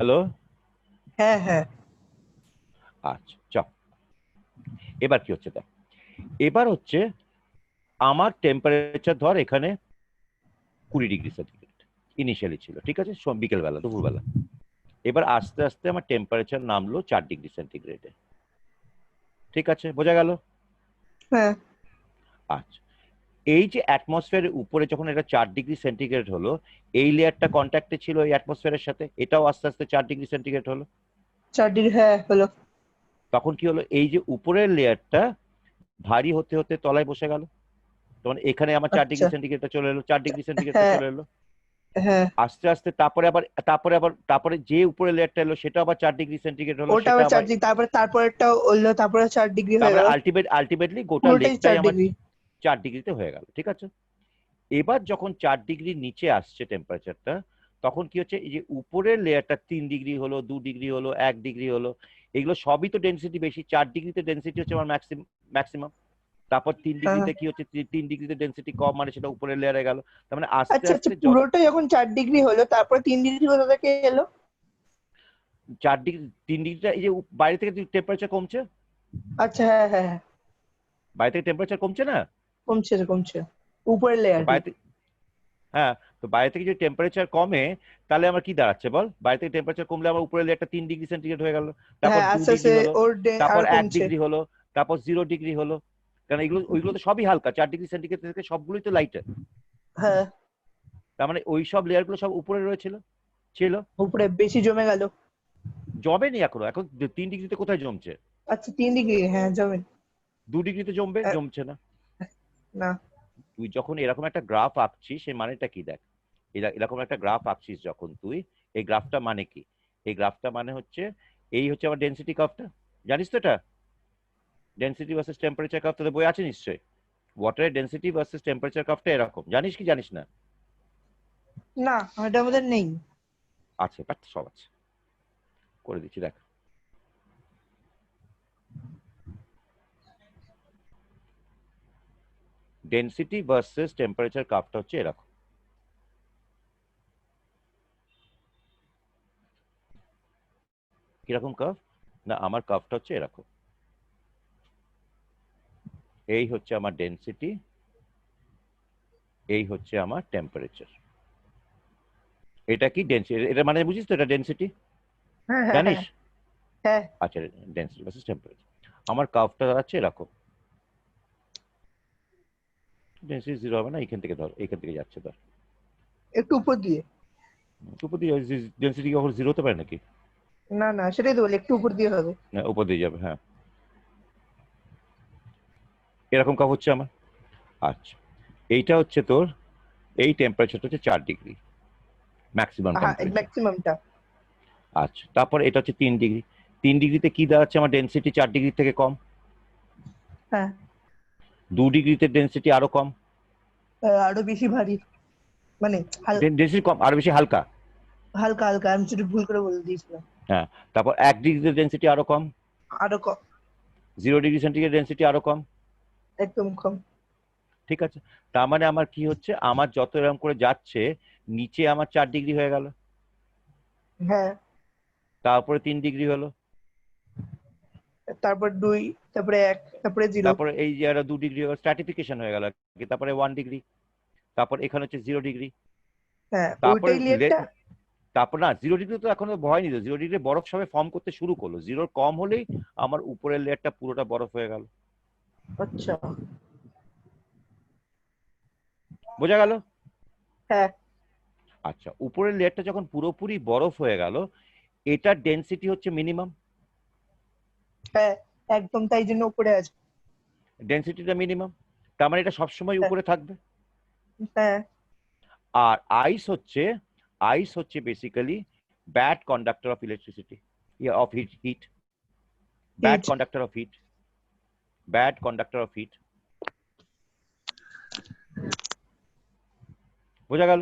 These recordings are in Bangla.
হ্যালো। হ্যাঁ হ্যাঁ আচ্ছা চল, এবার কি হচ্ছে দেখ। এবার হচ্ছে আমার টেম্পারেচার ধর এখানে 20 ডিগ্রি সেন্টিগ্রেড ইনিশিয়ালি ছিল, ঠিক আছে, বিকেলবেলা দুপুরবেলা। এবার আস্তে আস্তে আমার টেম্পারেচার নামলো 4 ডিগ্রি সেন্টিগ্রেডে। ঠিক আছে, বোঝা গেল? হ্যাঁ। আচ্ছা, এই যে অ্যাটমসফিয়ারের উপরে যখন এটা 4 ডিগ্রি সেন্টিগ্রেড হলো, এই লেয়ারটা কন্ট্যাক্টে ছিল এই অ্যাটমসফিয়ারের সাথে, এটাও আস্তে আস্তে 4 ডিগ্রি সেন্টিগ্রেড হলো। 4 ডিগ্রি, হ্যাঁ হলো। তখন কি হলো, এই যে উপরের লেয়ারটা ভারী হতে হতে তলায় বসে গেল। তখন এখানে আমার চার আচ্ছা। ডিগ্রি সেন্টিগ্রেডটা চলে এলো, 4 ডিগ্রি সেন্টিগ্রেডটা হ্যাঁ চলে এলো। হ্যাঁ। আস্তে আস্তে তারপরে যে উপরে লেয়ারটা এলো সেটা আবার 4 ডিগ্রি সেন্টিগ্রেড হলো, ওটা সেটা আবার আবার 4 ডিগ্রি, তারপরেরটা হলো, তারপরে 4 ডিগ্রি হয়ে তারপরে গেল। আলটিমেটলি গোটা পুরোটাই লেকটাই চার আমার ডিগ্রি 4 ডিগ্রিতে হয়ে গেল। ঠিক আছে, এবার যখন 4 ডিগ্রির নিচে আসছে টেম্পারেচারটা, তখন কি হচ্ছে, এই যে উপরের লেয়ারটা 3 ডিগ্রি হলো, 2 ডিগ্রি হলো, 1 ডিগ্রি হলো, এগুলো সবই তো ডেন্সিটি বেশি। 4 ডিগ্রিতে ডেন্সিটি হচ্ছে আমার ম্যাক্সিমাম। তারপর তিন হ্যাঁ হ্যাঁ। ডিগ্রিতে কি হচ্ছে, 3 ডিগ্রিতে ডেন্সিটি কম, মানে সেটা উপরের লেয়ারে গেল। তার মানে আস্তে আচ্ছা আচ্ছা, আস্তে যত পুরোটা যখন 4 ডিগ্রি হলো তারপরে 3 ডিগ্রি কোথা থেকে এলো? 4 ডিগ্রি, 3 ডিগ্রিটা এই যে বাইরে থেকে টেম্পারেচার কমছে, আচ্ছা, হ্যাঁ হ্যাঁ হ্যাঁ। বাইরে থেকে টেম্পারেচার কমছে না। কমছে কমছে, উপরের তো লেয়ারটি। বাইরে থেকে, হ্যাঁ, তো বাইরে থেকে যদি টেম্পারেচার কমে, তাহলে আমার কি দাঁড়াচ্ছে বল, বাইরে থেকে টেম্পারেচার কমলে আমার উপরের লেয়ারটা 3 ডিগ্রি সেন্টিগ্রেড হয়ে গেল, তারপর হ্যাঁ, দু আস্তে আস্তে ডিগ্রি হলো, ওর তারপর আর এক কমছে। ডিগ্রি হলো, তারপর 0 ডিগ্রি হলো। কারণ এগুলো ওইগুলো তো সবই হালকা, 4 ডিগ্রি সেন্টিগ্রেড থেকে সবগুলোই তো লাইটার। হ্যাঁ। তার মানে ওই সব লেয়ার গুলো সব উপরে রয়েছিল, ছিল। উপরে বেশি জমে গেল। জমেনি এখনো, এখন 3 ডিগ্রিতে কোথায় জমছে? আচ্ছা, 3 ডিগ্রি, হ্যাঁ জমে। 2 ডিগ্রিতে জমবে, আহ, জমছে না। না। তুই যখন এরকম একটা গ্রাফ আঁকছিস, সেই মানেটা কি দেখ। এরকম একটা গ্রাফ আঁকছিস যখন তুই, এই গ্রাফটা মানে কি? এই গ্রাফটা মানে হচ্ছে, এই হচ্ছে আমার ডেনসিটি কার্ভটা, জানিস তো এটা? ডেনসিটি ভার্সেস টেম্পারেচার কার্ভ তোদের বই আছে নিশ্চয়ই। ওয়াটারের ডেনসিটি ভার্সেস টেম্পারেচার কার্ভটা এরকম, জানিস কি জানিস না? না, এটা আমাদের নেই। আছে, বাট সব আছে, করে দিচ্ছি দেখ। ডেনসিটি ভার্সেস টেম্পারেচার কার্ভটা হচ্ছে এরকম। কিরকম কার্ভ? না, আমার কার্ভটা হচ্ছে এরকম। এই হচ্ছে আমার ডেনসিটি, এই হচ্ছে আমার টেম্পারেচার। এটা কি ডেনসিটি, এটা মানে বুঝিস তো, এটা ডেনসিটি, হ্যাঁ হ্যাঁ জানিস? হ্যাঁ হ্যাঁ। আচ্ছা, ডেনসিটি ভার্সেস টেম্পারেচার। আমার কার্ভটা দাঁড়াচ্ছে এরকম। ডেনসিটি জিরো হবে না, এখান থেকে ধর, এখান থেকে যাচ্ছে ধর একটু উপর দিয়ে। উপর দিয়ে। ডেনসিটি কখন জিরো হতে পারে নাকি? না না, সেটাই তো বলি, একটু উপর দিয়ে হবে। না, উপর দিয়ে যাবে, হ্যাঁ। এরকম কাপ হচ্ছে আমার। আচ্ছা, এইটা হচ্ছে তোর, এই টেম্পারেচারটা হচ্ছে 4 ডিগ্রি, ম্যাক্সিমাম হ্যাঁ, টেম্পারেচার। ম্যাক্সিমামটা। আচ্ছা, তারপর এটা হচ্ছে 3 ডিগ্রি। 3 ডিগ্রিতে কি দাঁড়াচ্ছে, আমার ডেনসিটি 4 ডিগ্রি থেকে কম। হ্যাঁ। 2 ডিগ্রিতে ডেনসিটি আরো কম। আরো বেশি ভারী, মানে ডেনসিটি কম, আরো বেশি হালকা। হালকা হালকা, আমি সেটা ভুল করে বলে দিয়েছিলাম। হ্যাঁ, তারপর 1 ডিগ্রিতে ডেনসিটি আরো কম। আরো কম। 0 ডিগ্রি সেন্টিগ্রেড ডেনসিটি আরো কম। একদম কম। ঠিক আছে, তার মানে আমার কি হচ্ছে, আমার যত এরকম করে যাচ্ছে, নিচে আমার 4 ডিগ্রি হয়ে গেল, হ্যাঁ। তারপরে 3 ডিগ্রি হলো, তারপর 2, তারপরে 1, তারপরে 0। তারপরে এই যে আরো 2 ডিগ্রি স্ট্রাটিফিকেশন হয়ে গেল আর কি, তারপরে 1 ডিগ্রি, তারপর এখানে হচ্ছে 0 ডিগ্রি। হ্যাঁ, তারপরে ওইটাই লেয়ারটা। তারপর না, 0 ডিগ্রি তো এখনো ভয় নিত, 0 ডিগ্রি বরফ সবে ফর্ম করতে শুরু করলো, জিরোর কম হলেই আমার উপরের লেয়ারটা পুরোটা বরফ হয়ে গেল। আচ্ছা। বোঝা গেল? হ্যাঁ আচ্ছা, উপরের লেয়ারটা যখন পুরোপুরি বরফ হয়ে গেল, এটার ডেনসিটি হচ্ছে মিনিমাম। হ্যাঁ, একদম তাই জন্য উপরে আছে। ডেনসিটিটা মিনিমাম, তার মানে এটা সবসময় হ্যাঁ উপরে থাকবে। হ্যাঁ। আর আইস হচ্ছে basically bad conductor of electricity, of heat, bad heat. Conductor of heat, bad conductor of heat. বোঝা গেল?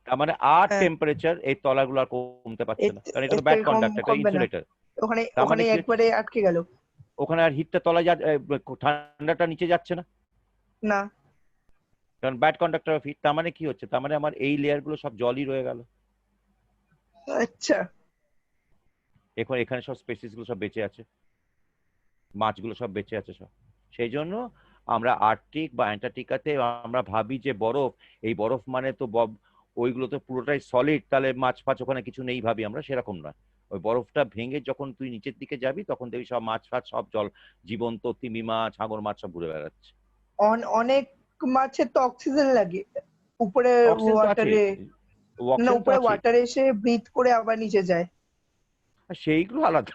তার মানে আর হ্যাঁ, টেম্পারেচার এই তলাগুলো আর কমতে পারছে এর না, কারণ এটা এর তো ব্যাড থেকে কম কন্ডাক্টর, এটা কমবে না। ইনসুলেটর। ওখানে তার মানে ওখানে কি হচ্ছে, একবারে আটকে গেল। ওখানে আর হিটটা তলায় ঠান্ডাটা নিচে যাচ্ছে না, না। কারণ ব্যাড কন্ডাক্টর অফ হিট। তার মানে কি হচ্ছে, তার মানে আমার এই লেয়ার গুলো সব জলই রয়ে গেল। আচ্ছা। এখন এখানে সব স্পেসিস গুলো সব বেঁচে আছে, মাছগুলো সব বেঁচে আছে সব। সেই জন্য আমরা আর্কটিক বা অ্যান্টার্কটিকাতে আমরা ভাবি যে বরফ, এই বরফ মানে তো ওইগুলো তো পুরোটাই সলিড, তাহলে মাছ ফাছ ওখানে কিছু নেই ভাবি আমরা, সেরকম না। ওই বরফটা ভেঙে যখন তুই নিচের দিকে যাবি তখন দেখবি সব মাছ ফাছ সব জল জীবন্ত, তিমি মাছ, হাঙর মাছ সব ঘুরে বেড়াচ্ছে। অনেক মাছের তো অক্সিজেন লাগে উপরে অক্সিজেন তো আছে, ওয়াটারে, না অক্সিজেন তো উপরে আছে। ওয়াটারে এসে ব্রিথ করে আবার নিচে যায়। আর সেইগুলো আলাদা,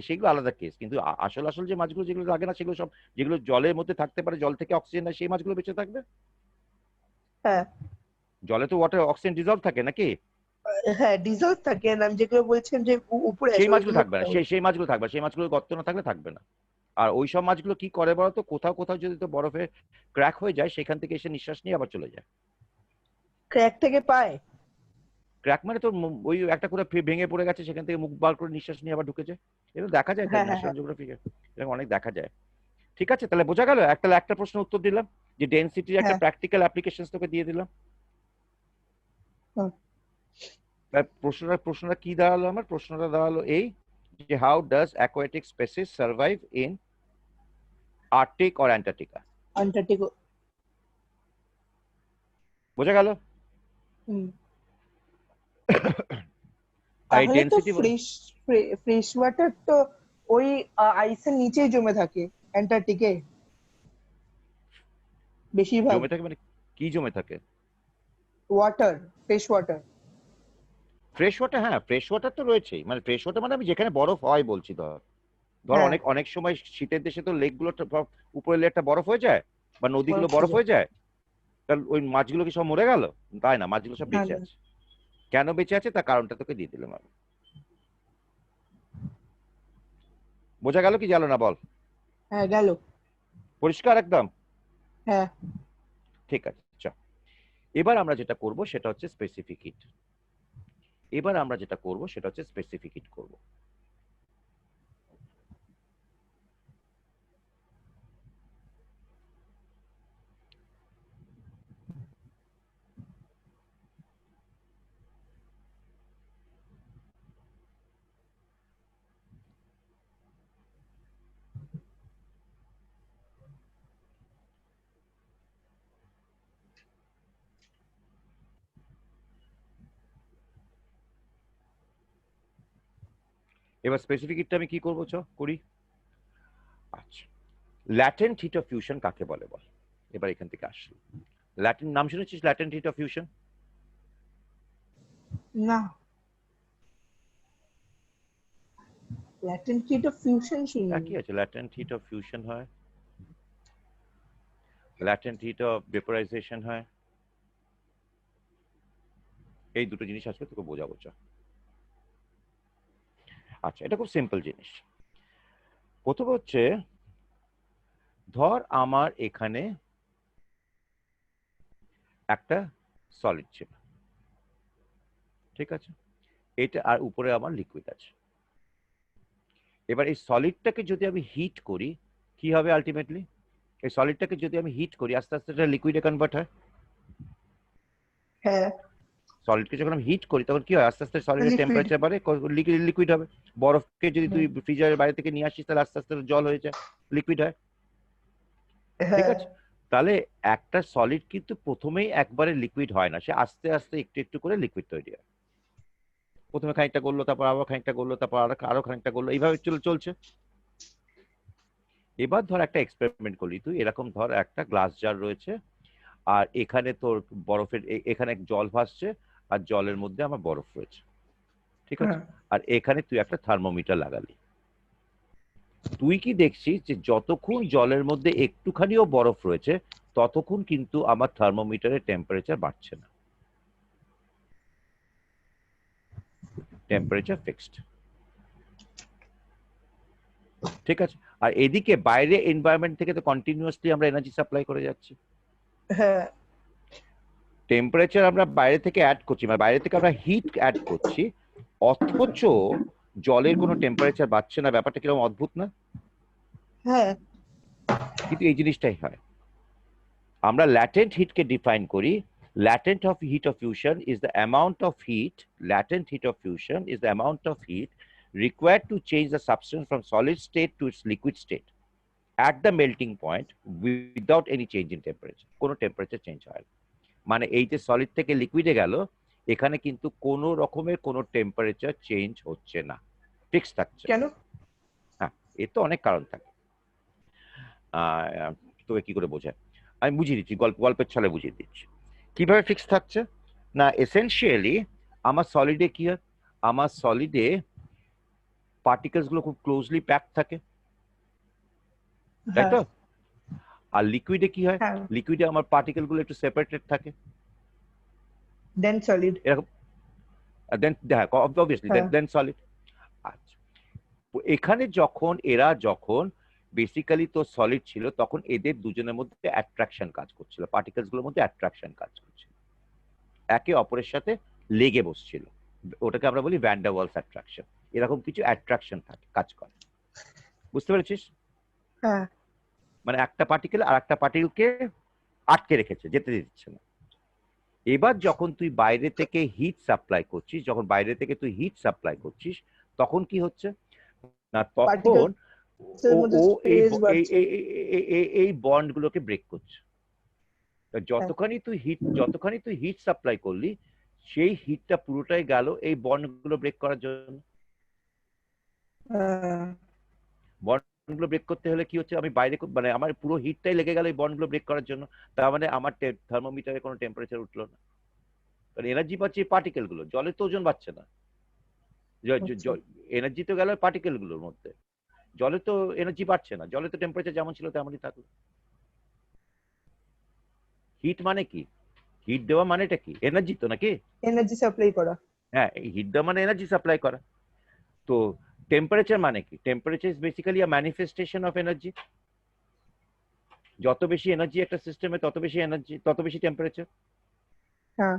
সেইগুলো আলাদা কেস, কিন্তু আসল আসল যে মাছগুলো যেগুলো লাগে না সেগুলো সব, যেগুলো জলের মধ্যে থাকতে পারে, জল থেকে অক্সিজেন নেয়, সেই মাছগুলো বেঁচে থাকবে। হ্যাঁ জলে তো ওয়াটার অক্সিজেন ডিজলভ থাকে নাকি? হ্যাঁ, ডিজলভ থাকে না, যেগুলো বলছেন যে উপরে সেই আসে মাছগুলো ওইগুলো থাকবে না, সেই মাছগুলো থাকবে না, সেই মাছগুলো গর্ত না থাকলে থাকবে না। আর ওই সব মাছগুলো কি করে বলতো, কোথাও কোথাও যদি তো বরফে ক্র্যাক হয়ে যায় সেখান থেকে এসে নিঃশ্বাস নিয়ে আবার চলে যায়। ক্র্যাক থেকে পায়। ক্র্যাক মানে তো ওই একটা করে ভেঙে পড়ে গেছে, সেখান থেকে মুখ বার করে নিঃশ্বাস নিয়ে আবার ঢুকেছে। এটা দেখা যায় তো হ্যাঁ হ্যাঁ ন্যাশনাল হ্যাঁ জিওগ্রাফিকে, এরকম অনেক দেখা যায়। ঠিক আছে, তাহলে বোঝা গেল। একটা প্রশ্ন উত্তর দিলাম, যে ডেনসিটির একটা হ্যাঁ। প্র্যাকটিক্যাল অ্যাপ্লিকেশন তোকে দিয়ে দিলাম। হুম। প্রশ্নটা কি দাঁড়ালো আমার? প্রশ্নটা দাঁড়ালো এই, যে how does aquatic species survive in Arctic or Antarctica? Antarctic. বোঝা গেল? হুম। আর এই তাহলে তো ডেনসিটি, ফ্রেশ ওয়াটার তো ওই আইসের নিচেই জমে থাকে অ্যান্টার্কটিকে বেশিরভাগ। জমে থাকে মানে কি জমে থাকে? Water, fresh water. Fresh water, হ্যাঁ ফ্রেশ ওয়াটার তো রয়েছেই। মানে ফ্রেশ ওয়াটার মানে আমি যেখানে বরফ হয় বলছি। ধর ধর হ্যাঁ, অনেক অনেক সময় শীতের দেশে তো লেক গুলো উপরের লেয়ারটা বরফ হয়ে যায়, বা নদীগুলো বরফ হয়ে বরফ যায়। হয়ে যায়। তাহলে ওই মাছগুলো কি সব মরে গেল? তাই না, মাছগুলো সব না বেঁচে না। আছে। কেন বেঁচে আছে তার কারণটা তোকে দিয়ে দিলাম আমি। বোঝা গেল কি গেল না বল? হ্যাঁ গেল। পরিষ্কার একদম? হ্যাঁ। ঠিক আছে, চল। এবার আমরা যেটা করব সেটা হচ্ছে স্পেসিফিক হিট। এবার আমরা যেটা করব সেটা হচ্ছে স্পেসিফিক হিট করব। এবার স্পেসিফিক হিটটা আমি কি করবো, করি। আচ্ছা, ল্যাটেন্ট হিট অফ ফিউশন কাকে বলে বল? এবার এখান থেকে আসি। ল্যাটেন্ট নাম শুনেছিস, ল্যাটেন্ট হিট অফ ফিউশন? না, ল্যাটেন্ট হিট অফ ফিউশন শুনিনি। একই আছে, ল্যাটেন্ট হিট অফ ফিউশন হয়, ল্যাটেন্ট হিট অফ ভেপোরাইজেশন হয়। এই দুটো জিনিস আজকে তোকে বোঝাবো। আচ্ছা, এটা খুব সিম্পল জিনিস। প্রথম হচ্ছে, ধর আমার এখানে একটা সলিড ছিল, ঠিক আছে, এটা আর উপরে আমার লিকুইড আছে। এবার এই সলিডটাকে যদি আমি হিট করি, কি হবে আলটিমেটলি? এই সলিডটাকে যদি আমি হিট করি, আস্তে আস্তে এটা লিকুইডে কনভার্ট হয়। হ্যাঁ, সলিডকে যখন আমি হিট করি তখন কি হয়, আস্তে আস্তে সলিডের লিকুইড। টেম্পারেচার বাড়ে, লিকুইড হবে। বরফকে যদি তুই ফ্রিজারের বাইরে থেকে নিয়ে আসিস তাহলে আস্তে আস্তে জল হয়ে যায়, লিকুইড হয়। ঠিক হ্যাঁ আছে, তাহলে একটা সলিড কিন্তু প্রথমেই একবারে লিকুইড হয় না, সে আস্তে আস্তে একটু একটু করে লিকুইড তৈরি হয়। প্রথমে খানিকটা গললো, তারপর আবার খানিকটা গললো, তারপর আরো খানিকটা গললো, এইভাবে চলছে। এবার ধর একটা এক্সপেরিমেন্ট করলি তুই, এরকম ধর একটা গ্লাস জার রয়েছে, আর এখানে তোর বরফের এখানে জল ভাসছে, আর জলের মধ্যে আমার বরফ রয়েছে, ঠিক আছে। হ্যাঁ আর এখানে তুই একটা থার্মোমিটার লাগালি। তুই কি দেখছিস যে যতক্ষণ জলের মধ্যে একটুখানিও বরফ রয়েছে ততক্ষণ কিন্তু আমার থার্মোমিটারের টেম্পারেচার বাড়ছে না, টেম্পারেচার ফিক্সড, ঠিক আছে। আর এদিকে বাইরে এনভায়রনমেন্ট থেকে তো কন্টিনিউয়াসলি আমরা এনার্জি সাপ্লাই করে যাচ্ছি। হ্যাঁ টেম্পারেচার আমরা বাইরে থেকে অ্যাড করছি, মানে বাইরে থেকে আমরা হিট অ্যাড করছি, অথচ জলের কোনো টেম্পারেচার বাড়ছে না। ব্যাপারটা কিরকম অদ্ভুত না? হ্যাঁ কিন্তু এই জিনিসটাই হয়। আমরা ল্যাটেন্ট হিটকে ডিফাইন করি, latent of heat of fusion is the amount of heat, latent heat of fusion is the amount of heat required to change the substance from solid state to its liquid state at the melting point without any change in temperature. কোনো টেম্পারেচার চেঞ্জ হয় না। মানে এই যে সলিড থেকে লিকুইডে গেল, এখানে কিন্তু কোনো রকমের কোনো টেম্পারেচার চেঞ্জ হচ্ছে না, ফিক্স থাকছে। কেন? হ্যাঁ, এর তো অনেক কারণ থাকে। তোকে কি করে বোঝায়, আমি বুঝিয়ে দিচ্ছি, গল্পের ছলে বুঝিয়ে দিচ্ছি কিভাবে ফিক্স থাকছে। না, এসেনশিয়ালি আমার সলিডে কি হয়, আমার সলিডে পার্টিকেলস গুলো খুব ক্লোজলি প্যাক থাকে, তাই হ্যাঁ তো? আর লিকুইডে কি হয়, হ্যাঁ, লিকুইডে আমার পার্টিকেল গুলো একটু সেপারেটেড থাকে, দেন সলিড। এরকম। দেন অবভিয়াসলি হ্যাঁ দেন সলিড। আচ্ছা, তো এখানে যখন বেসিক্যালি তো সলিড ছিল, তখন এদের দুজনের মধ্যে অ্যাট্রাকশন কাজ করছিল, পার্টিকেলস গুলোর মধ্যে অ্যাট্রাকশন কাজ করছিল, একে অপরের সাথে লেগে বসছিল, ওটাকে আমরা বলি ভ্যান ডার ওয়ালস অ্যাট্রাকশন। এরকম কিছু অ্যাট্রাকশন থাকে, কাজ করে, বুঝতে পেরেছিস? হ্যাঁ মানে একটা পার্টিকেল আর একটা পার্টিকেলকে আটকে রেখেছে, যেতে দিচ্ছে না। এবার যখন তুই বাইরে থেকে হিট সাপ্লাই করছিস, তখন কি হচ্ছে না, তখন পার্টিকেলসের ও মধ্যে ও স্পেস বাড়ছে। এই বন্ড গুলোকে ব্রেক করছে। তা হ্যাঁ যতখানি তুই হিট সাপ্লাই করলি, সেই হিটটা পুরোটাই গেল এই বন্ড গুলো ব্রেক করার জন্য। হ্যাঁ, বন্ড গুলো ব্রেক করতে হলে কি হচ্ছে, আমি বাইরে মানে আমার পুরো হিটটাই লেগে গেল এই বন্ড গুলো ব্রেক করার জন্য। তার মানে আমার থার্মোমিটারে কোনো টেম্পারেচার উঠলো না, কারণ এনার্জি পাচ্ছে এই পার্টিকেল গুলো, জলের তো ওজন বাড়ছে না। আচ্ছা। এনার্জি তো গেল পার্টিকেল গুলোর মধ্যে, জলে তো এনার্জি বাড়ছে না, জলে তো টেম্পারেচার যেমন ছিল তেমনই থাকলো। হিট মানে কি, হিট দেওয়া মানেটা কি, এনার্জি তো নাকি? এনার্জি সাপ্লাই করা। হ্যাঁ, এই হিট দেওয়া মানে এনার্জি সাপ্লাই করা। তো টেম্পারেচার মানে কি, temperature is basically a manifestation of energy. যত বেশি এনার্জি একটা সিস্টেমে, তত বেশি এনার্জি, তত বেশি টেম্পারেচার। হ্যাঁ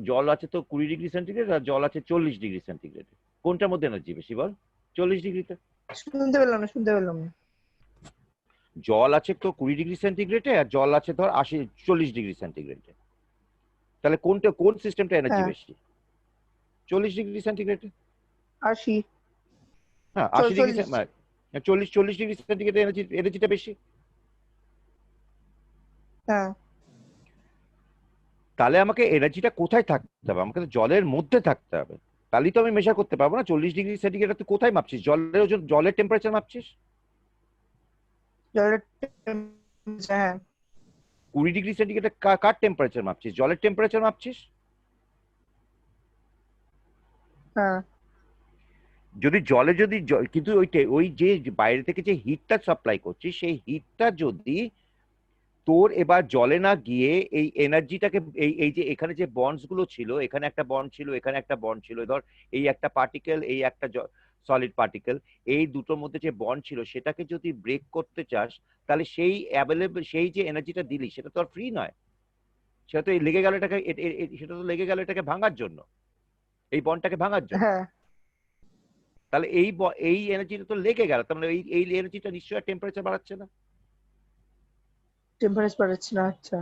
জল আছে তো 20 ডিগ্রি সেন্টিগ্রেড, আর জল আছে 40 ডিগ্রি সেন্টিগ্রেড। কোনটার মধ্যে এনার্জি বেশি বল? 40 ডিগ্রিতে। শুনতে পেলাম না। জল আছে তো 20 ডিগ্রি সেন্টিগ্রেডে, আর জল আছে ধর 40 ডিগ্রি সেন্টিগ্রেডে। তাহলে কোন সিস্টেমটা এনার্জি হ্যাঁ বেশি? 40 ডিগ্রি সেন্টিগ্রেডে। 80। হ্যাঁ, 80 ডিগ্রি, 40। 40 ডিগ্রি সেন্টিগ্রেডে এনার্জিটা বেশি। হ্যাঁ তাহলে আমাকে এনার্জিটা কোথায় থাকতে হবে, আমাকে তো জলের মধ্যে থাকতে হবে, তাহলেই তো আমি মেশার করতে পারবো না। 40 ডিগ্রি সেন্টিগ্রেড তুই কোথায় মাপছিস, জলের ওজন, জলের টেম্পারেচার মাপছিস? জলের temperature, হ্যাঁ 20 ডিগ্রি সেন্টিগ্রেডে কার টেম্পারেচার মাপছিস, জলের টেম্পারেচার মাপছিস। হ্যাঁ কিন্তু ওই যে বাইরে থেকে যে হিটটা সাপ্লাই করছিস, সেই হিটটা যদি তোর এবার জলে না গিয়ে এই এনার্জিটাকে, এই যে এখানে যে বন্ডস গুলো ছিল, এখানে একটা বন্ড ছিল, এখানে একটা বন্ড ছিল, ধর এই একটা পার্টিকেল, এই একটা সলিড পার্টিকেল, এই দুটোর মধ্যে যে বন্ড ছিল সেটাকে যদি ব্রেক করতে চাস, তাহলে সেই যে এনার্জিটা দিলি সেটা তো আর ফ্রি নয়, সেটা তো লেগে গেল এটাকে, সেটা তো লেগে গেল এটাকে ভাঙার জন্য, এই বন্ডটাকে ভাঙার জন্য। হ্যাঁ তাহলে এই এনার্জিটা তো লেগে গেল, তার মানে এই এনার্জিটা নিশ্চয়ই টেম্পারেচার বাড়াচ্ছে না। টেম্পারেচার বাড়াচ্ছে না। আচ্ছা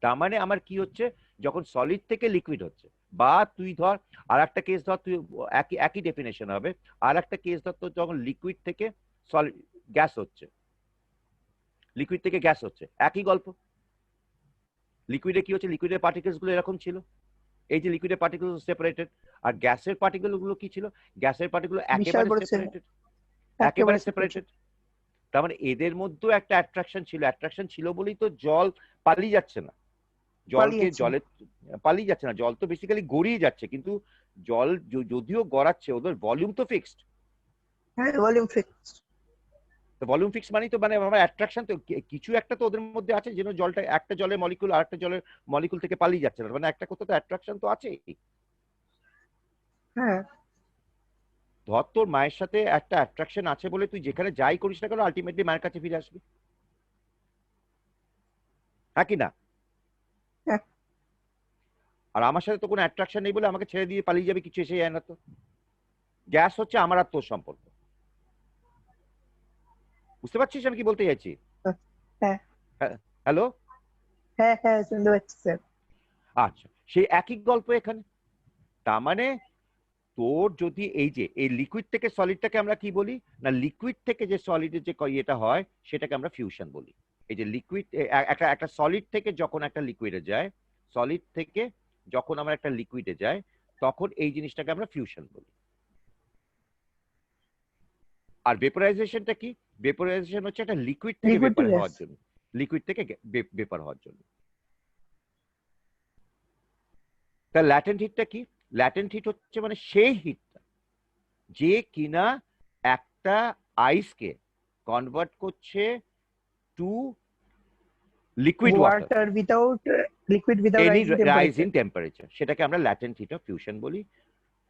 তার মানে আমার কি হচ্ছে, যখন সলিড থেকে লিকুইড হচ্ছে, বা তুই ধর আর একটা কেস ধর, তুই একই একই ডেফিনেশন হবে, আর একটা কেস ধর তোর যখন লিকুইড থেকে সলিড গ্যাস হচ্ছে, লিকুইড থেকে গ্যাস হচ্ছে, একই গল্প। লিকুইডে কি হচ্ছে, লিকুইডের পার্টিকেলস গুলো এরকম ছিল, এই যে লিকুইডের পার্টিকেল সেপারেটেড, আর গ্যাসের পার্টিকেল গুলো কি ছিল, গ্যাসের পার্টিকেল বিশাল একেবারে বড় সেপারেটেড, একেবারে একেবারে সেপারেটেড। তার মানে এদের মধ্যেও একটা অ্যাট্রাকশন ছিল বলেই তো জল পালিয়ে যাচ্ছে না, পালিয়েছে। পালিয়ে যাচ্ছে না, জল তো বেসিক্যালি গড়িয়ে যাচ্ছে, কিন্তু জল যদিও গড়াচ্ছে, ওদের ভলিউম তো ফিক্সড। হ্যাঁ ভলিউম ফিক্সড। ভলিউম ফিক্স মানেই তো মানে আমার অ্যাট্রাকশন তো কিছু একটা তো ওদের মধ্যে আছে, যেন জলটা একটা জলের মলিকুল আর একটা জলের মলিকুল থেকে পালিয়ে যাচ্ছে না, মানে একটা কোথাও তো অ্যাট্রাকশন তো আছে। হ্যাঁ ধর তোর মায়ের সাথে একটা অ্যাট্রাকশন আছে বলে তুই যেখানে যাই করিস না কেন, আলটিমেটলি মায়ের কাছে ফিরে আসবি, হ্যাঁ কি না? হ্যাঁ আর আমার সাথে তো কোনো অ্যাট্রাকশন নেই বলে আমাকে ছেড়ে দিয়ে পালিয়ে যাবে, কিছু এসে যায় না তো। গ্যাস হচ্ছে আমার আর তোর সম্পর্ক, বুঝতে পারছিস আমি কি বলতে চাইছি? হ্যাঁ হ্যালো? হ্যাঁ হ্যাঁ শুনতে পাচ্ছি স্যার। আচ্ছা, সেই একই গল্প এখানে। তার মানে তোর যদি এই যে এই লিকুইড থেকে সলিডটাকে আমরা কি বলি না, লিকুইড থেকে যে সলিডের যে ইয়েটা হয় সেটাকে আমরা ফিউশন বলি। এই যে লিকুইড একটা একটা সলিড থেকে যখন একটা লিকুইডে যায়, সলিড থেকে যখন আমরা একটা লিকুইডে যাই, তখন এই জিনিসটাকে আমরা ফিউশন বলি। আর ভেপোরাইজেশনটা কি? ভেপোরাইজেশন হচ্ছে একটা লিকুইড থেকে লিকুইড টু ভেপার গ্যাস। হওয়ার জন্য, লিকুইড থেকে ভেপার হওয়ার জন্য। তা ল্যাটেন্ট হিটটা কি? ল্যাটেন্ট হিট হচ্ছে মানে সেই হিটটা যে কিনা একটা আইসকে কনভার্ট করছে to liquid water, water without liquid without any rise rising in temperature, সেটাকে আমরা ল্যাটেন্ট হিট অফ ফিউশন বলি।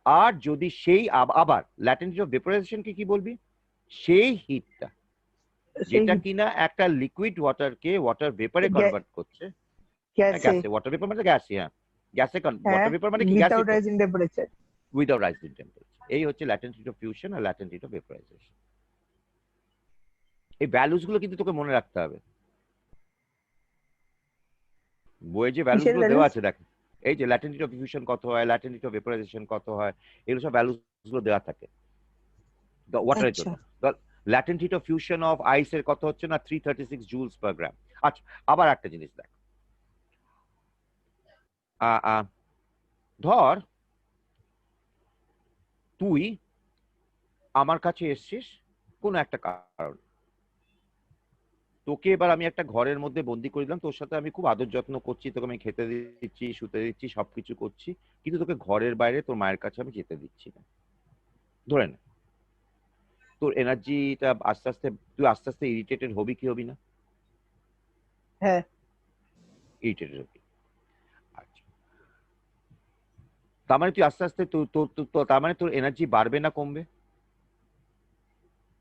আর যদি সেই আবার ল্যাটেন্ট হিট অফ ভেপোরাইজেশনকে কি বলবি? সেই হিটটা যেটা কিনা একটা লিকুইড ওয়াটারকে ওয়াটার ভেপারে কনভার্ট করছে, গ্যাসে। গ্যাসে, ওয়াটার ভেপার মানে গ্যাস, হ্যাঁ গ্যাসে, ওয়াটার ভেপার মানে কি গ্যাসে, without rising temperature. Without rising temperature. এই হচ্ছে ল্যাটেন্ট হিট অফ ফিউশন আর ল্যাটেন্ট হিট অফ ভেপোরাইজেশন। এই ভ্যালুস গুলো কিন্তু তোকে মনে রাখতে হবে। বইয়ে যে ভ্যালুস গুলো দেওয়া আছে দেখ, এই যে ল্যাটেন্ট হিট অফ ফিউশন কত হয়, ল্যাটেন্ট হিট অফ ভেপোরাইজেশন কত হয়, এগুলো সব ভ্যালুস গুলো দেওয়া থাকে ওয়াটারের জন্য। Latent heat of fusion of ice এর কত হচ্ছে না 336 জুলস পার গ্রাম। আচ্ছা, আবার একটা জিনিস দেখ, ধর তুই আমার কাছে এসছিস কোন একটা কারণ, তোকে এবার আমি একটা ঘরের মধ্যে বন্দি করে দিলাম, তোর সাথে আমি খুব আদর যত্ন করছি, তোকে আমি খেতে দিচ্ছি, শুতে দিচ্ছি, সবকিছু করছি, কিন্তু তোকে ঘরের বাইরে তোর মায়ের কাছে আমি যেতে দিচ্ছি না। ধরে না তোর এনার্জিটা আস্তে আস্তে, তুই আস্তে আস্তে ইরিটেটেড হবি কি হবি না? হ্যাঁ, ইরিটেটেড হবি। আচ্ছা, তার মানে তুই আস্তে আস্তে তার মানে তোর এনার্জি বাড়বে না কমবে?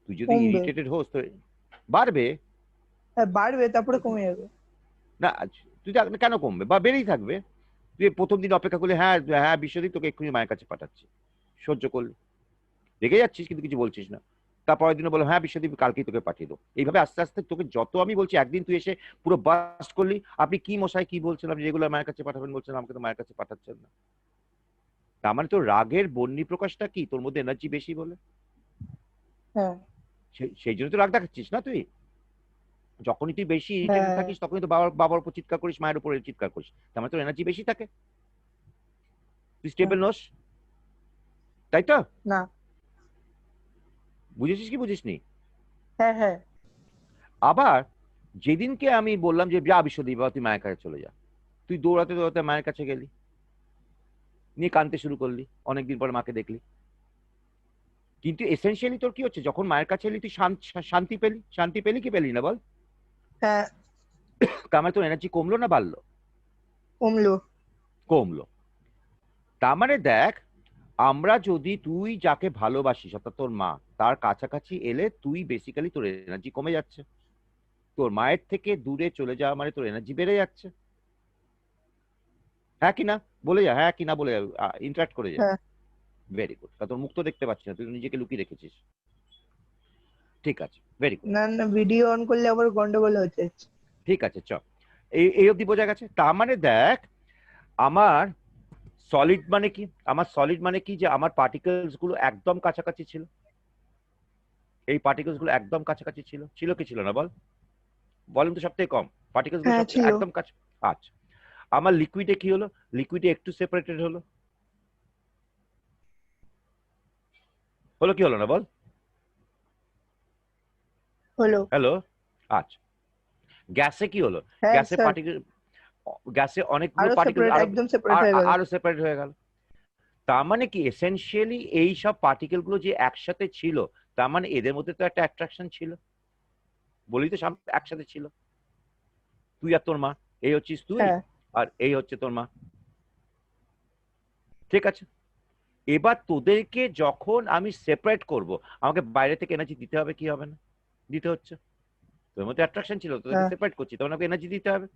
তুই যদি ইরিটেটেড হোস তো বাড়বে। হ্যাঁ বাড়বে, তারপরে কমে যাবে। না তুই কেন কমবে বা বেড়েই থাকবে? তুই প্রথম দিন অপেক্ষা করলে, হ্যাঁ হ্যাঁ বিশ্বজিৎ তোকে এক্ষুনি মায়ের কাছে পাঠাচ্ছি, সহ্য করলি, রেগে যাচ্ছিস কিন্তু কিছু বলছিস না। তারপরের দিনে বললাম হ্যাঁ বিশ্বদীপ কালকেই তোকে পাঠিয়ে দেবো। এইভাবে আস্তে আস্তে তোকে যত আমি বলছি, একদিন তুই এসে পুরো বাস্ট করলি, আপনি কি মশাই কি বলছেন, আপনি রেগুলার মায়ের কাছে পাঠাবেন বলছেন, আমাকে তো মায়ের কাছে পাঠাচ্ছেন না। তার মানে তোর রাগের বন্যি প্রকাশটা কি? তোর মধ্যে এনার্জি বেশি বলে। হ্যাঁ, সেই জন্য তো রাগ দেখাচ্ছিস না তুই। যখনই তুই বেশি ইরিটেটেড থাকিস তখনই তো বাবার উপর চিৎকার করিস, মায়ের উপরে চিৎকার করিস, তার মানে তোর এনার্জি বেশি থাকে, তুই স্টেবল নোস, তাই তো? না, বুঝেছিস কি বুঝিসনি? হ্যাঁ হ্যাঁ। আবার যেদিনকে আমি বললাম যে যা বিশ্বদীপ বাবা তুই মায়ের কাছে চলে যা, তুই দৌড়াতে দৌড়াতে মায়ের কাছে গেলি, নিয়ে কাঁদতে শুরু করলি, অনেকদিন পর মাকে দেখলি, কিন্তু এসেনশিয়ালি তোর কি হচ্ছে, যখন মায়ের কাছে এলি তুই শান্তি পেলি, শান্তি পেলি কি পেলি না বল? হ্যাঁ, তার মানে তোর এনার্জি কমলো না বাড়লো? কমলো। কমলো। তার মানে দেখ, আমরা যদি তুই যাকে ভালোবাসিস অর্থাৎ তোর মা, তার কাছাকাছি এলে তুই বেসিক্যালি তোর এনার্জি কমে যাচ্ছে, তোর মায়ের থেকে দূরে চলে যাওয়া মানে তোর এনার্জি বেড়ে যাচ্ছে। হ্যাঁ কি না বলে যা, হ্যাঁ কি না বলে ইন্টারাক্ট করে যা। Very good. তা তোর মুখ তো দেখতে পাচ্ছি না, তুই নিজেকে লুকিয়ে রেখেছিস। ঠিক আছে, ভেরি গুড। না না, ভিডিও অন করলে আবার গন্ডগোল হচ্ছে। ঠিক আছে চ, এই অবধি বোঝা গেছে। তার মানে দেখ, আমার সলিড মানে কি, আমার সলিড মানে কি যে আমার পার্টিকেলস গুলো একদম কাছাকাছি ছিল, এই পার্টিকেলস গুলো একদম কাছাকাছি ছিল, ছিল কি ছিল না বল? ভলিউম তো সবথেকে কম, পার্টিকেলস গুলো একদম কাছে। আচ্ছা, আমার লিকুইডে কি হলো? লিকুইডে একটু সেপারেটেড হলো, হলো কি হলো না বল? হলো। হ্যালো। আচ্ছা, গ্যাসে কি হলো? গ্যাসে পার্টিকেল, গ্যাসে অনেকগুলো পার্টিকেল আরো সেপারেট হয়ে গেল। তার মানে কি এসেনশিয়ালি এই সব পার্টিকেল গুলো যে একসাথে ছিল, তার মানে এদের মধ্যে তো একটা অ্যাট্রাকশন ছিল, বলি তো একসাথে ছিল। তুই আর তোর মা, এই হচ্ছিস তুই আর এই হচ্ছে তোর মা, ঠিক আছে? এবার তোদেরকে যখন আমি সেপারেট করব, আমাকে বাইরে থেকে এনার্জি দিতে হবে কি হবে না? দিতে হচ্ছে। তোর মধ্যে অ্যাট্রাকশন ছিল, তোদেরকে সেপারেট করছি, তখন আমাকে এনার্জি দিতে হবে।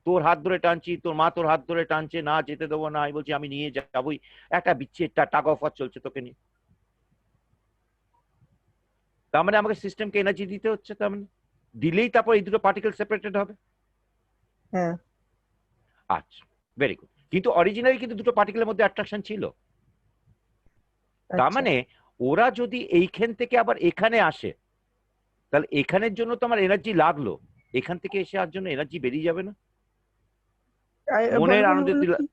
তোর হাত ধরে টানছি, তোর মা তোর হাত ধরে টানছে, না যেতে দেবো না, আমি বলছি আমি নিয়ে যাবোই, একটা বিচ্ছেদ টাগ অফ ওয়ার চলছে তোকে নিয়ে। তার মানে আমাকে সিস্টেমকে এনার্জি দিতে হচ্ছে, তার মানে দিলেই তারপর এই দুটো পার্টিকেল সেপারেটেড হবে। আচ্ছা, ভেরি গুড। কিন্তু অরিজিনালি কিন্তু দুটো পার্টিকেলের মধ্যে অ্যাট্রাকশন ছিল, তার আচ্ছা। মানে ওরা যদি এইখান থেকে আবার এখানে আসে, তাহলে এখানের জন্য তো আমার এনার্জি লাগলো, এখান থেকে এসে আর জন্য এনার্জি বেরিয়ে যাবে না? বলো মনের বলো আনন্দে বলো তুই কি?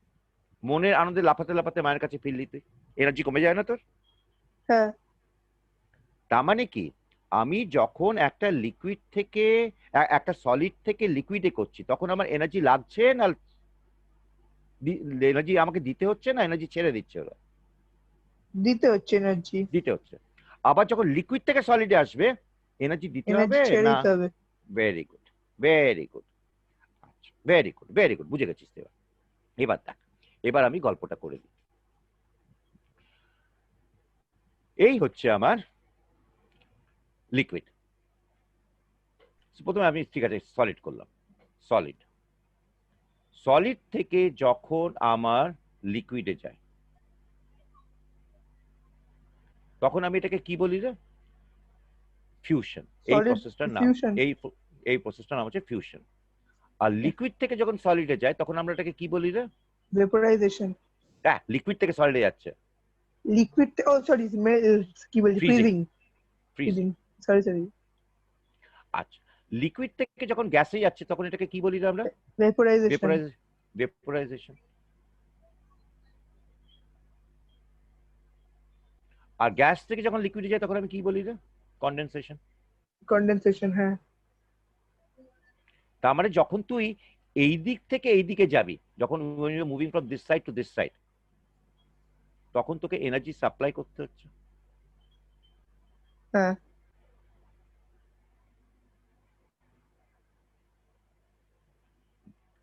মনের আনন্দে লাফাতে লাফাতে মায়ের কাছে ফিরলি, তুই এনার্জি কমে যায় না তোর? হ্যাঁ। তার মানে কি, আমি যখন একটা লিকুইড থেকে একটা সলিড থেকে লিকুইডে করছি, তখন আমার এনার্জি লাগছে না, এনার্জি আমাকে দিতে হচ্ছে না এনার্জি ছেড়ে দিচ্ছে ওরা? দিতে হচ্ছে এনার্জি। দিতে হচ্ছে। আবার যখন লিকুইড থেকে সলিডে আসবে, এনার্জি দিতে এনার্জি হবে ছেড়ে না? দিতে হবে। ভেরি গুড, ভেরি গুড, আচ্ছা, ভেরি গুড, ভেরি গুড, বুঝে গেছিস তো এবার। এবার দেখ, এবার আমি গল্পটা করে দিই। এই হচ্ছে আমার লিকুইড। প্রথমে আমি, ঠিক আছে, সলিড করলাম। সলিড, সলিড থেকে যখন আমার লিকুইডে যায়, তখন আমি এটাকে কি বলি রে? ফিউশন। এই সলিড প্রসেসটার নাম, ফিউশন। এই প্রসেসটার নাম হচ্ছে ফিউশন। আর লিকুইড থেকে যখন সলিডে যায়, তখন আমরা এটাকে কি বলি রে? ভেপোরাইজেশন। হ্যাঁ, লিকুইড থেকে সলিডে যাচ্ছে। লিকুইড, ও সরি, কি বলছি, freezing, freezing. Freezing. Freezing, sorry sorry. আচ্ছা, লিকুইড থেকে যখন গ্যাসে যাচ্ছে, তখন এটাকে কি বলি রে আমরা? ভেপোরাইজেশন। ভেপোরাইজেশন। আর গ্যাস থেকে যখন লিকুইডে যায়, তখন আমি কি বলি রে? কনডেনসেশন। কন্ডেনসেশন, হ্যাঁ। তার মানে যখন তুই এই দিক থেকে এই দিকে যাবি, যখন moving from this side to this side, তখন তোকে এনার্জি সাপ্লাই করতে হচ্ছে। হ্যাঁ।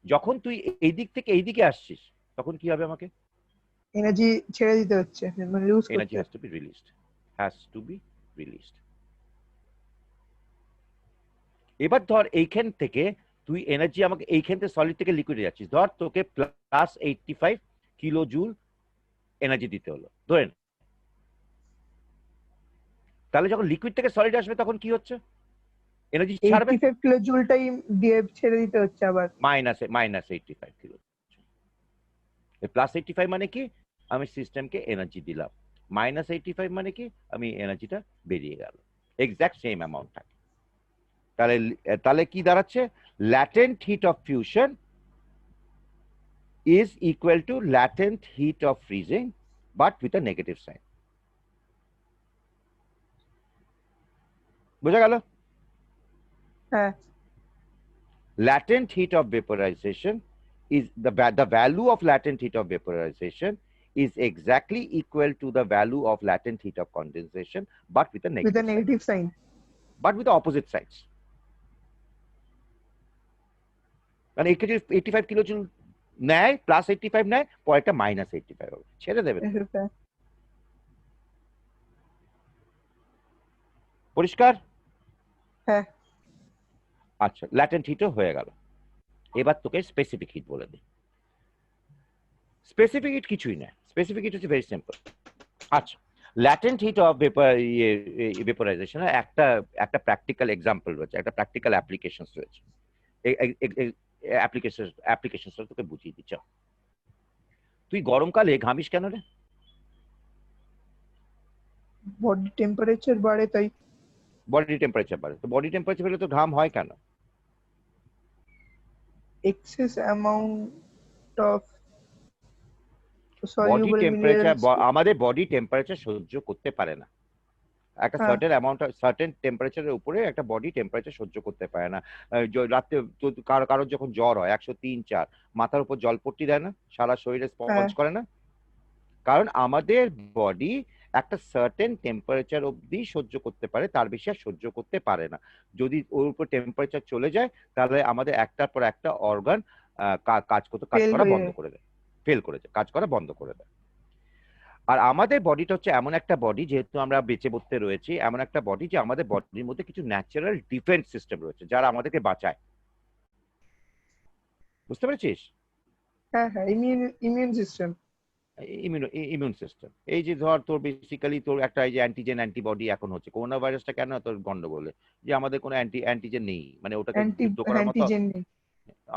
যখন তুই এই দিক থেকে এই দিকে আসছিস, তখন কি হবে? আমাকে এনার্জি ছেড়ে দিতে হচ্ছে, মানে লুজ এনার্জি করতে। Has to B released, has to B released. এবার ধর এইখান থেকে তুই এনার্জি, আমাকে এইখান থেকে সলিড থেকে লিকুইডে যাচ্ছিস, ধর তোকে +85 কিলো জুল এনার্জি দিতে হলো, ধরেন। তাহলে যখন লিকুইড থেকে সলিড আসবে, তখন কি হচ্ছে? এনার্জি ছাড়বে। 85 কিলো জুলটাই দিয়ে ছেড়ে দিতে হচ্ছে আবার। -85 কিলো। +85 মানে কি? আমি সিস্টেমকে এনার্জি দিলাম। -85 মানে কি? আমি এনার্জিটা বেরিয়ে গেল। এক্সাক্ট সেম অ্যামাউন্ট থাকে। তাহলে তাহলে কি দাঁড়াচ্ছে? Latent heat of fusion is equal to latent heat of freezing, but with a negative sign. বোঝা গেল? হ্যাঁ। Latent heat of vaporization is the value of latent heat of vaporization is exactly equal to the value of latent heat of condensation, but with a with negative sign. Negative sign. But with the opposite sides. মানে একে যদি 85 কিলো জুল নেয়, +85 নেয়, পরেরটা -85 হবে, ছেড়ে দেবে তো। পরিষ্কার? হ্যাঁ। আচ্ছা, ল্যাটেন্ট হিটও হয়ে গেল। এবার তোকে স্পেসিফিক হিট বলে দিই। স্পেসিফিক হিট কিছুই না, স্পেসিফিক হিট হচ্ছে ভেরি সিম্পল। আচ্ছা, ল্যাটেন্ট হিট অফ ভেপোরাইজেশনের একটা একটা প্র্যাকটিক্যাল এক্সাম্পল রয়েছে, একটা প্র্যাকটিক্যাল অ্যাপ্লিকেশন রয়েছে। অ্যাপ্লিকেশনটা তোকে বুঝিয়ে দিচ্ছ। তুই গরমকালে ঘামিস কেন রে? বডি টেম্পারেচার বাড়ে তাই। বডি টেম্পারেচার বাড়ে, তো বডি টেম্পারেচার বেড়ে তো ঘাম হয় কেন? Excess amount of body soluble temperature, minerals. আমাদের বডি টেম্পারেচার সহ্য করতে পারে না। একটা হ্যাঁ। সার্টেন অ্যামাউন্ট, সার্টেন টেম্পারেচারের উপরে একটা বডি টেম্পারেচার সহ্য করতে পারে না। রাতে কারোর যখন জ্বর হয় 103-4, মাথার উপর জলপট্টি দেয় না, সারা শরীরে স্পঞ্জ করে না? কারণ আমাদের বডি একটা সার্টেন টেম্পারেচার অবধি সহ্য করতে পারে, তার বেশি আর সহ্য করতে পারে না। যদি ওর উপর টেম্পারেচার চলে যায়, তাহলে আমাদের একটার পর একটা অর্গান কাজ করা বন্ধ করে দেয়, ফেল করে যায়, কাজ করা বন্ধ করে দেয়। আর আমাদের বডিটা হচ্ছে এমন একটা বডি, যেহেতু আমরা বেঁচে বসতে রয়েছি, এমন একটা বডি যে আমাদের বডির মধ্যে কিছু ন্যাচারাল ডিফেন্স সিস্টেম রয়েছে, যারা আমাদেরকে বাঁচায়। বুঝতে পেরেছিস? হ্যাঁ হ্যাঁ, ইমিউন সিস্টেম। Immune system. এই যে ধর তোর বেসিক্যালি তোর একটা এই যে অ্যান্টিজেন অ্যান্টিবডি এখন হচ্ছে করোনা ভাইরাসটা, কেন তোর গন্ডগোলে যে আমাদের কোনো অ্যান্টিজেন নেই, মানে ওটাকে যুদ্ধ করার মতো অ্যান্টিজেন নেই।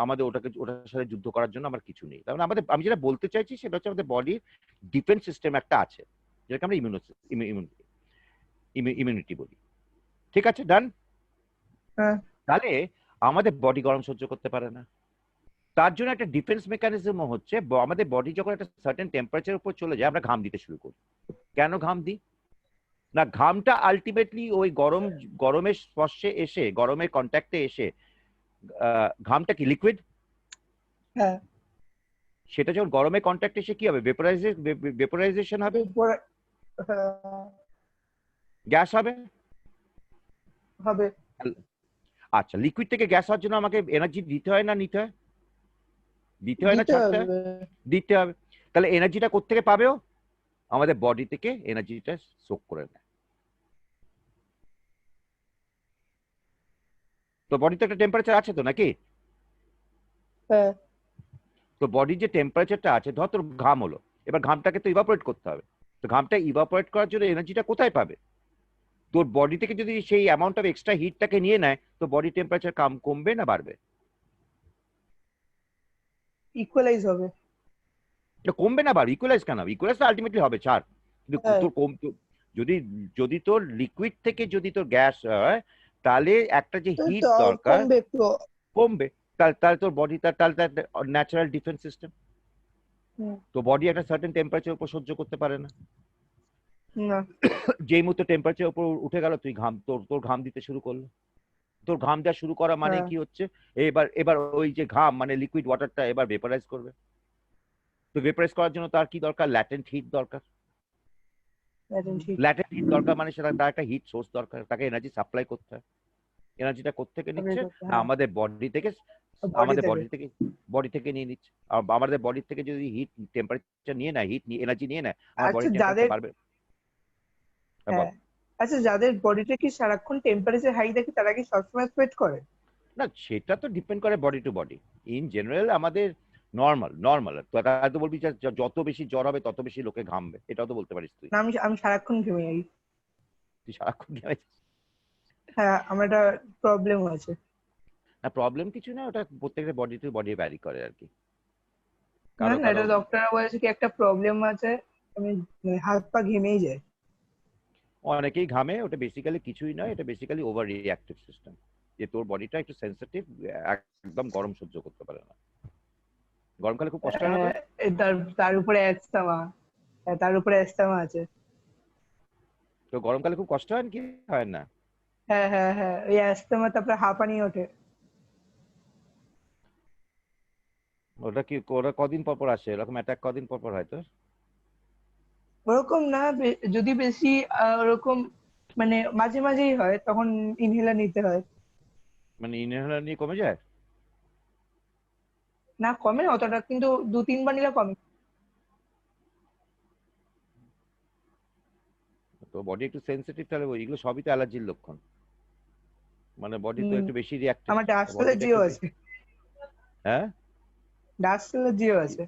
আমাদের ওটার সাথে যুদ্ধ করার জন্য আমার কিছু নেই। তার মানে আমি যেটা বলতে চাইছি সেটা হচ্ছে আমাদের বডির ডিফেন্স সিস্টেম একটা আছে। যেটাকে আমরা ইমিউনিটি বলি। ঠিক আছে, ডান। হ্যাঁ তাহলে আমাদের বডি গরম সহ্য করতে পারে না, তার জন্য একটা ডিফেন্স মেকানিজমও হচ্ছে আমাদের বডি যখন একটা সার্টেন টেম্পারেচার উপর চলে যায় আমরা ঘাম দিতে শুরু করি। কেন ঘাম দিই না? ঘামটা আলটিমেটলি ওই গরমের স্পর্শে এসে, গরমের কন্ট্যাক্টে এসে, ঘামটা কি লিকুইড? হ্যাঁ সেটা যখন গরমের কন্ট্যাক্টে এসে কি হবে? ভেপোরাইজেশন হবে, গ্যাস হবে। হবে। আচ্ছা, লিকুইড থেকে গ্যাস হওয়ার জন্য আমাকে এনার্জি দিতে হয় না নিতে হয়? দিতে হয় না দিতে ছাড়তে হয়? হবে। দিতে হবে। তাহলে এনার্জিটা কোত্থেকে পাবেও? আমাদের বডি থেকে এনার্জিটা সোক করে নেয়। তো বডিতে একটা টেম্পারেচার আছে তো নাকি? হ্যাঁ তো বডির যে টেম্পারেচারটা আছে, ধর তোর ঘাম হলো, এবার ঘামটাকে তো ইভাপোরেট করতে হবে। তো ঘামটা ইভাপোরেট করার জন্য এনার্জিটা কোথায় পাবে? তোর বডি থেকে যদি সেই অ্যামাউন্ট অফ এক্সট্রা হিটটাকে নিয়ে নেয়, তো বডি টেম্পারেচার কমবে না বাড়বে? ইকুয়ালাইজ হবে। এটা কমবে না বাড়বে? ইকুয়ালাইজ কেন হবে? ইকুয়ালাইজ তো আলটিমেটলি হবে, ছাড়। কিন্তু হ্যাঁ তোর যদি যদি তোর লিকুইড থেকে যদি তোর গ্যাস হয়, তাহলে একটা যে তো হিট তো দরকার কমবে একটু। কমবে। তাহলে তোর বডি, তাহলে ন্যাচারাল ডিফেন্স সিস্টেম। হুম, তো বডি একটা সার্টেন টেম্পারেচার উপর সহ্য করতে পারে না। না যেই মুহূর্তে টেম্পারেচার উপর উঠে গেল, তুই ঘাম, তোর ঘাম দিতে শুরু করলো। তোর ঘাম দেওয়া শুরু করা মানে হ্যাঁ কি হচ্ছে? এবার ওই যে ঘাম মানে লিকুইড ওয়াটারটা এবার ভেপারাইজ করবে। তো ভেপারাইজ করার জন্য তার কি দরকার? ল্যাটেন্ট হিট দরকার। একদম ঠিক। ল্যাটেন্ট হিট দরকার মানে সেটা তার একটা হিট সোর্স দরকার, তাকে এনার্জি সাপ্লাই করতে হয়। এনার্জিটা কোত্থেকে সাপ্লাই নিচ্ছে? করতে না, হ্যাঁ আমাদের বডি থেকে। বডি আমাদের থেকে। বডি থেকে নিয়ে নিচ্ছে। আর আমাদের বডি থেকে যদি হিট টেম্পারেচার নিয়ে নেয়, হিট এনার্জি নিয়ে নেয়, আমার বডি আচ্ছা টেম্পারেচার যাদের, বাড়বে। হ্যাঁ, বল। হ্যাঁ আচ্ছা যাদের বডিটা কি সারাক্ষণ টেম্পারেচার হাই থাকে তারা কি সবসময় সোয়েট করে? না, সেটা তো ডিপেন্ড করে body to body. In general আমাদের নর্মাল তাই তো বলবি যে যত বেশি জ্বর হবে তত বেশি লোকে ঘামবে, এটাও তো বলতে পারিস তুই। না আমি আমি সারাক্ষণ ঘেমে যাই। তুই সারাক্ষণ ঘেমেছিস? হ্যাঁ আমার একটা প্রবলেম আছে। না, প্রবলেম কিছু না, ওটা প্রত্যেকটা বডি টু বডি ভ্যারি করে আর কি। না কারো না কারো এটা ডক্টররা বলেছে কি একটা প্রবলেম আছে, আমি হাত পা ঘেমেই যায়। অনেকেই ঘামে, ওটা বেসিক্যালি কিছুই নয়, এটা বেসিক্যালি ওভার রিঅ্যাক্টিভ সিস্টেম। যে তোর বডিটা একটু সেন্সিটিভ, একদম গরম সহ্য করতে পারে না। গরমকালে খুব কষ্ট হয় না তোর? তার তার উপরে অ্যাস্থামা, তার উপরে অ্যাস্থামা আছে। তো গরমকালে খুব কষ্ট হয় কি হয় না? হ্যাঁ হ্যাঁ হ্যাঁ ওই অ্যাস্থামা তারপরে হাঁপানি ওঠে। ওটা কদিন পর পর আসে এরকম অ্যাটাক? কদিন পর পর হয় তোর? ওরকম না যদি বেশি ওরকম মানে মাঝে মাঝেই হয় তখন ইনহেলার নিতে হয়। মানে ইনহেলার নিয়ে কমে যায়? না কমে না অতটা, কিন্তু 2-3 বার নিলে কমে। তো বডি একটু সেন্সিটিভ, তাহলে এগুলো সবই তো অ্যালার্জির লক্ষণ। মানে বডি তো হম একটু বেশি রিঅ্যাক্টিভ। আমার ডাস্ট বডিটা অ্যালার্জিও একটু আছে। হ্যাঁ। ডাস্ট অ্যালার্জিও আছে।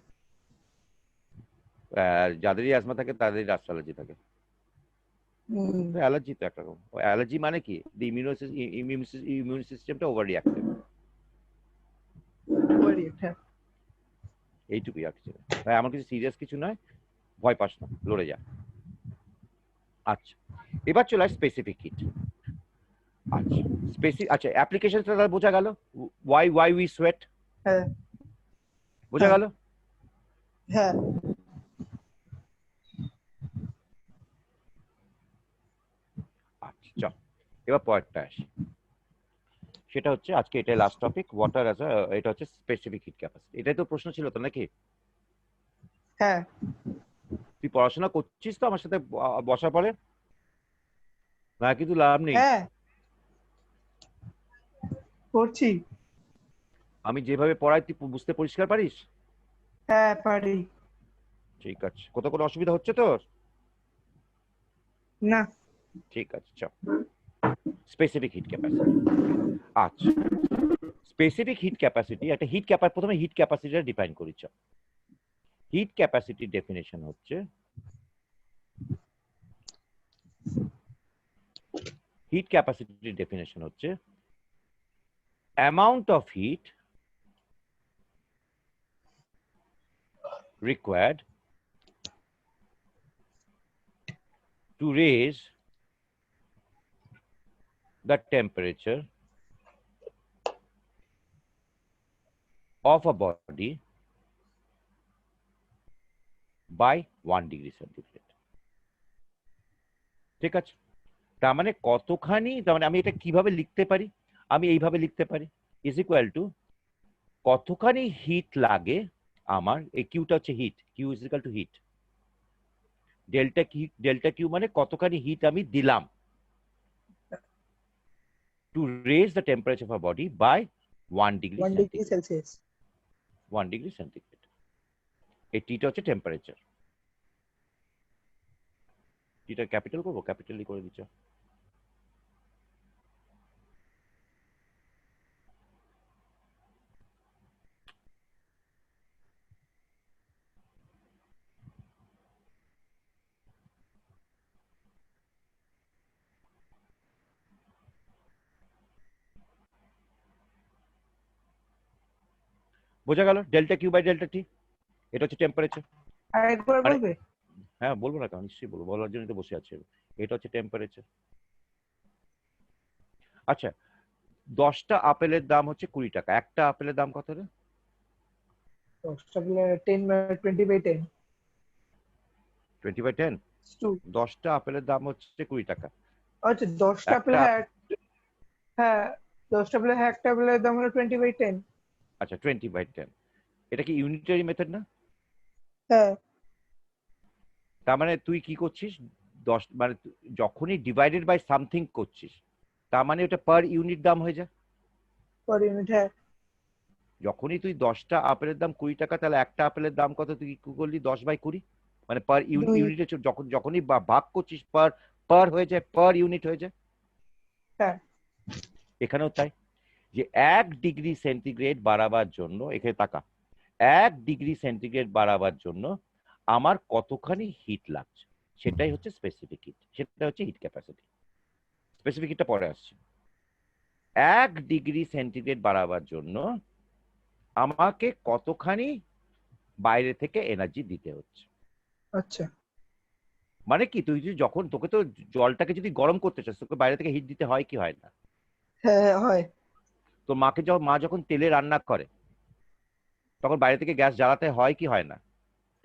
যাদেরই অ্যাজমা থাকে তাদেরই ডাস্ট অ্যালার্জি থাকে। হম অ্যালার্জি তো একরকম। অ্যালার্জি মানে কি? ইমিউন সিস্টেমটা ওভার রিঅ্যাক্টিভ। বলি হ্যাঁ। এইটুকুই আর কিছু না। ভাই আমার কিছু সিরিয়াস কিছু নয়, ভয় পাস না, লড়ে যা। আচ্ছা, এবার চলে আস স্পেসিফিক হিট। আচ্ছা, আচ্ছা, অ্যাপ্লিকেশনটা তাহলে বোঝা গেল। ওয়াই উই সোয়েট, হ্যাঁ বোঝা হ্যাঁ গেল। হ্যাঁ আচ্ছা, চল এবার পরেরটা আসি। সেটা হচ্ছে আজকে এটাই লাস্ট টপিক, ওয়াটার অ্যাজ এটা হচ্ছে স্পেসিফিক হিট ক্যাপাসিটি। এটাই তো প্রশ্ন ছিল তো নাকি? হ্যাঁ তুই পড়াশোনা করছিস তো আমার সাথে বসার পরে? না কিন্তু লাভ নেই। হ্যাঁ করছি। আমি যেভাবে পড়াই তুই বুঝতে পরিষ্কার পারিস? হ্যাঁ পারি। ঠিক আছে, কোথাও কোনো অসুবিধা হচ্ছে তোর? না ঠিক আছে, চল। Specific heat capacity. আচ্ছা, স্পেসিফিক হিট ক্যাপাসিটি, একটা প্রথমে হিট ক্যাপাসিটিটা ডিফাইন করি। চল, হিট ক্যাপাসিটির ডেফিনেশন হচ্ছে, amount of hit required to raise the temperature of a body by 1 degree centigrade. ঠিক আছে, তার মানে কতখানি, তার মানে আমি এটা কিভাবে লিখতে পারি, আমি এইভাবে লিখতে পারি ইজ ইকুয়াল টু কতখানি হিট লাগে আমার, এই কিউটা হচ্ছে heat, Q is equal to heat, delta Q মানে কতখানি হিট আমি দিলাম to raise the temperature of a body by 1 degree 1 degree Celsius. 1 degree centigrade. এই টিটা হচ্ছে টেম্পারেচার। টিটা ক্যাপিটাল করবো, ক্যাপিটালি করে দিচ্ছ। বোঝা গেল? ডেল্টা কিউ বাই ডেল্টা টি, এটা হচ্ছে টেম্পারেচার। আরেকবার আরে- বলবে? হ্যাঁ বলবো না কেন, নিশ্চয়ই বলবো, বলার জন্যই তো বসে আছে। এটা হচ্ছে টেম্পারেচার। আচ্ছা, 10টা আপেলের দাম হচ্ছে 20 টাকা, একটা আপেলের দাম কত রে? 10/10 20/10। 2 10টা আপেলের দাম হচ্ছে 20 টাকা। আচ্ছা 10টা একটা আপেল, হ্যাঁ 10টা আপেল, হ্যাঁ একটা আপেলের দাম হলো 20/10। আচ্ছা 20/10, এটা কি ইউনিটারি মেথড না? হ্যাঁ তার মানে তুই কি করছিস, 10 মানে যখনই ডিভাইডেড বাই সামথিং করছিস, তার মানে ওটা পার ইউনিট দাম হয়ে যায়। পার ইউনিট, হ্যাঁ যখনই তুই 10টা আপেলের দাম 20 টাকা, তাহলে একটা আপেলের দাম কত, তুই কি করলি 10/20, মানে পার 2 ইউনিটে যখনই ভাগ করছিস পার পার হয়ে যায়, পার ইউনিট হয়ে যায়। হ্যাঁ এখানেও তাই, যে 1 ডিগ্রি সেন্টিগ্রেড বাড়াবার জন্য, এখানে তাকা, 1 ডিগ্রি সেন্টিগ্রেড বাড়াবার জন্য আমার কতখানি হিট লাগছে, সেটাই হচ্ছে স্পেসিফিক হিট, সেটা হচ্ছে হিট ক্যাপাসিটি। স্পেসিফিক হিটটা পরে আসছে। 1 ডিগ্রি সেন্টিগ্রেড বাড়াবার জন্য আমাকে কতখানি বাইরে থেকে এনার্জি দিতে হচ্ছে। আচ্ছা মানে কি, তুই যদি যখন, তোকে তো জলটাকে যদি গরম করতে চাস, তোকে বাইরে থেকে হিট দিতে হয় কি হয় না? হ্যাঁ হ্যাঁ হয়। তো মা যখন তেলে রান্না করে, তখন বাইরে থেকে গ্যাস জ্বালাতে হয় কি হয় না?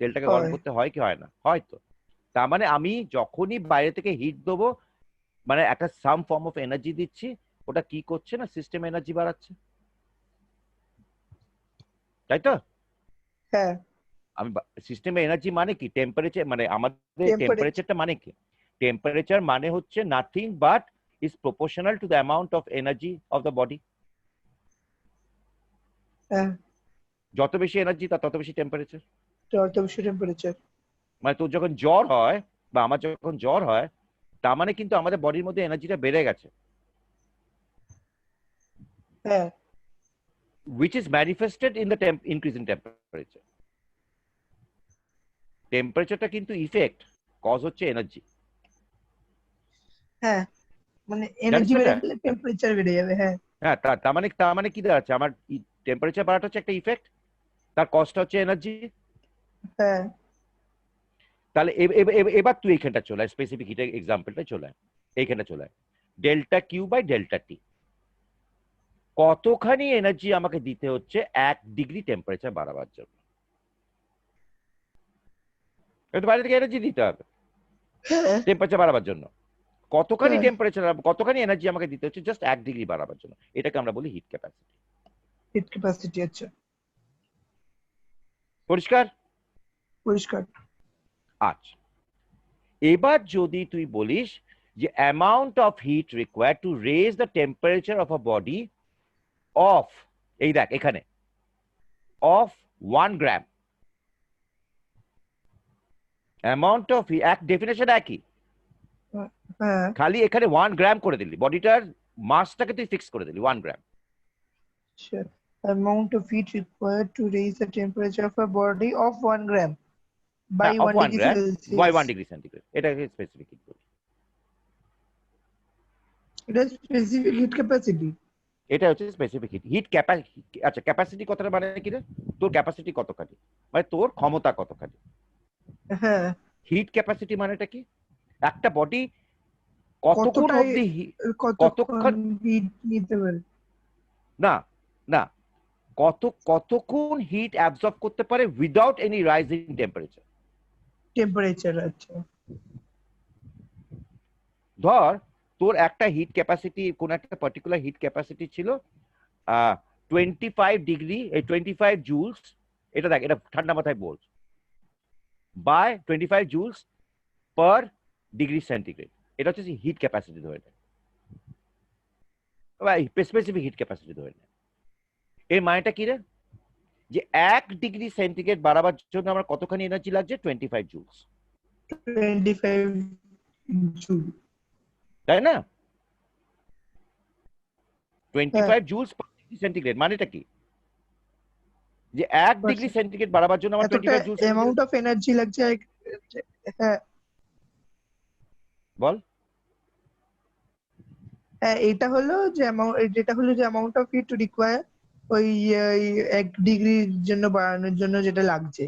তেলটাকে গরম হয় করতে হয় কি হয় না? হয় তো। তার মানে আমি যখনই বাইরে থেকে হিট দেবো, মানে একটা সাম ফর্ম অফ এনার্জি দিচ্ছি, ওটা কি করছে না, সিস্টেম এনার্জি বাড়াচ্ছে, তাই তো? হ্যাঁ আমি সিস্টেমে এনার্জি মানে কি, টেম্পারেচার, মানে আমাদের টেম্পারেচার, টেম্পারেচারটা মানে কি, টেম্পারেচার মানে হচ্ছে nothing but is proportional to the amount of energy of the body. হ্যাঁ যত বেশি এনার্জি তার তত বেশি টেম্পারেচার। যত বেশি টেম্পারেচার। মানে তোর যখন জ্বর হয় বা আমার যখন জ্বর হয়, তার মানে কিন্তু আমাদের বডির মধ্যে এনার্জিটা বেড়ে গেছে, হ্যাঁ which is manifested in the increase in temperature. টেম্পারেচারটা কিন্তু ইফেক্ট, কজ হচ্ছে এনার্জি। হ্যাঁ মানে জানিস এনার্জি তো বেড়ে এটা? গেলে টেম্পারেচার বেড়ে যাবে। হ্যাঁ হ্যাঁ, তার মানে কি দাঁড়াচ্ছে, আমার টেম্পারেচার বাড়াটা হচ্ছে একটা ইফেক্ট, তার কস্টটা হচ্ছে এনার্জি। হ্যাঁ তাহলে এবার তুই এইখানটা চলে আয়, স্পেসিফিক হিটের এক্সাম্পলটা চলে আয়, এইখানটা চলে আয়। ডেল্টা কিউ বাই ডেল্টা টি, কতখানি এনার্জি আমাকে দিতে হচ্ছে 1 ডিগ্রি টেম্পারেচার বাড়াবার জন্য? একটু বাইরে থেকে এনার্জি দিতে হবে হ্যাঁ টেম্পারেচার বাড়াবার জন্য। কতখানি হ্যাঁ টেম্পারেচার, কতখানি এনার্জি আমাকে দিতে হচ্ছে জাস্ট 1 ডিগ্রি বাড়াবার জন্য, এটাকে আমরা বলি হিট ক্যাপাসিটি। Hit capacity. আচ্ছা পরিষ্কার? পরিষ্কার। আচ্ছা, এবার যদি তুই বলিস যে amount of heat required to raise the temperature of a body of, এই দেখ এখানে, অফ 1 গ্রাম, অ্যামাউন্ট অফ, এক ডেফিনেশন একই, হ্যাঁ খালি এখানে 1 গ্রাম করে দিলি, বডিটার মাসটাকে তুই ফিক্স করে দিলি 1 গ্রাম। sure. Amount of heat required to raise the temperature of a body of 1 gram by হ্যাঁ, of 1 1 degree gram by 1 Celsius. Degree centigrade, এটাকে স্পেসিফিক হিট বলি। এটা স্পেসিফিক হিট ক্যাপাসিটি। এটা হচ্ছে স্পেসিফিক হিট, হিট ক্যাপাসিটি। আচ্ছা, ক্যাপাসিটি কথাটা মানে কি রে? তোর ক্যাপাসিটি কতখানি, মানে তোর ক্ষমতা কতখানি। হ্যাঁ হিট ক্যাপাসিটি মানেটা কি? একটা বডি কতক্ষণ কতটা অবধি কতক্ষণ কতক্ষণ হিট নিতে পারে? না না কতক্ষণ হিট অ্যাবজর্ব করতে পারে without any rise in temperature. Temperature, আচ্ছা। ধর তোর একটা হিট ক্যাপাসিটি, কোন একটা পার্টিকুলার হিট ক্যাপাসিটি ছিল 25 ডিগ্রি, এই 25 জুলস, এটা দেখ, এটা ঠান্ডা মাথায় বল, by 25 joules per degree centigrade, এটা হচ্ছে হিট ক্যাপাসিটি ধরে নেয়, স্পেসিফিক হিট ক্যাপাসিটি ধরে নেয়। এর মানেটা কি রে, যে 1 ডিগ্রি সেন্টিগ্রেড বাড়াবার জন্য আমার কতখানি এনার্জি লাগছে? 25 জুলস, 25 জুল, তাই না? 25 জুলস পার ডিগ্রি সেন্টিগ্রেড মানেটা কি, যে 1 ডিগ্রি সেন্টিগ্রেড বাড়াবার জন্য আমার এতটা 25 জুলস অ্যামাউন্ট অফ এনার্জি লাগছে। হ্যাঁ বল। হ্যাঁ, এটা হলো যে অ্যামাউন্ট, যেটা হলো যে অ্যামাউন্ট অফ হিট রিকোয়ার ওই 1 ডিগ্রির জন্য বাড়ানোর জন্য যেটা লাগছে,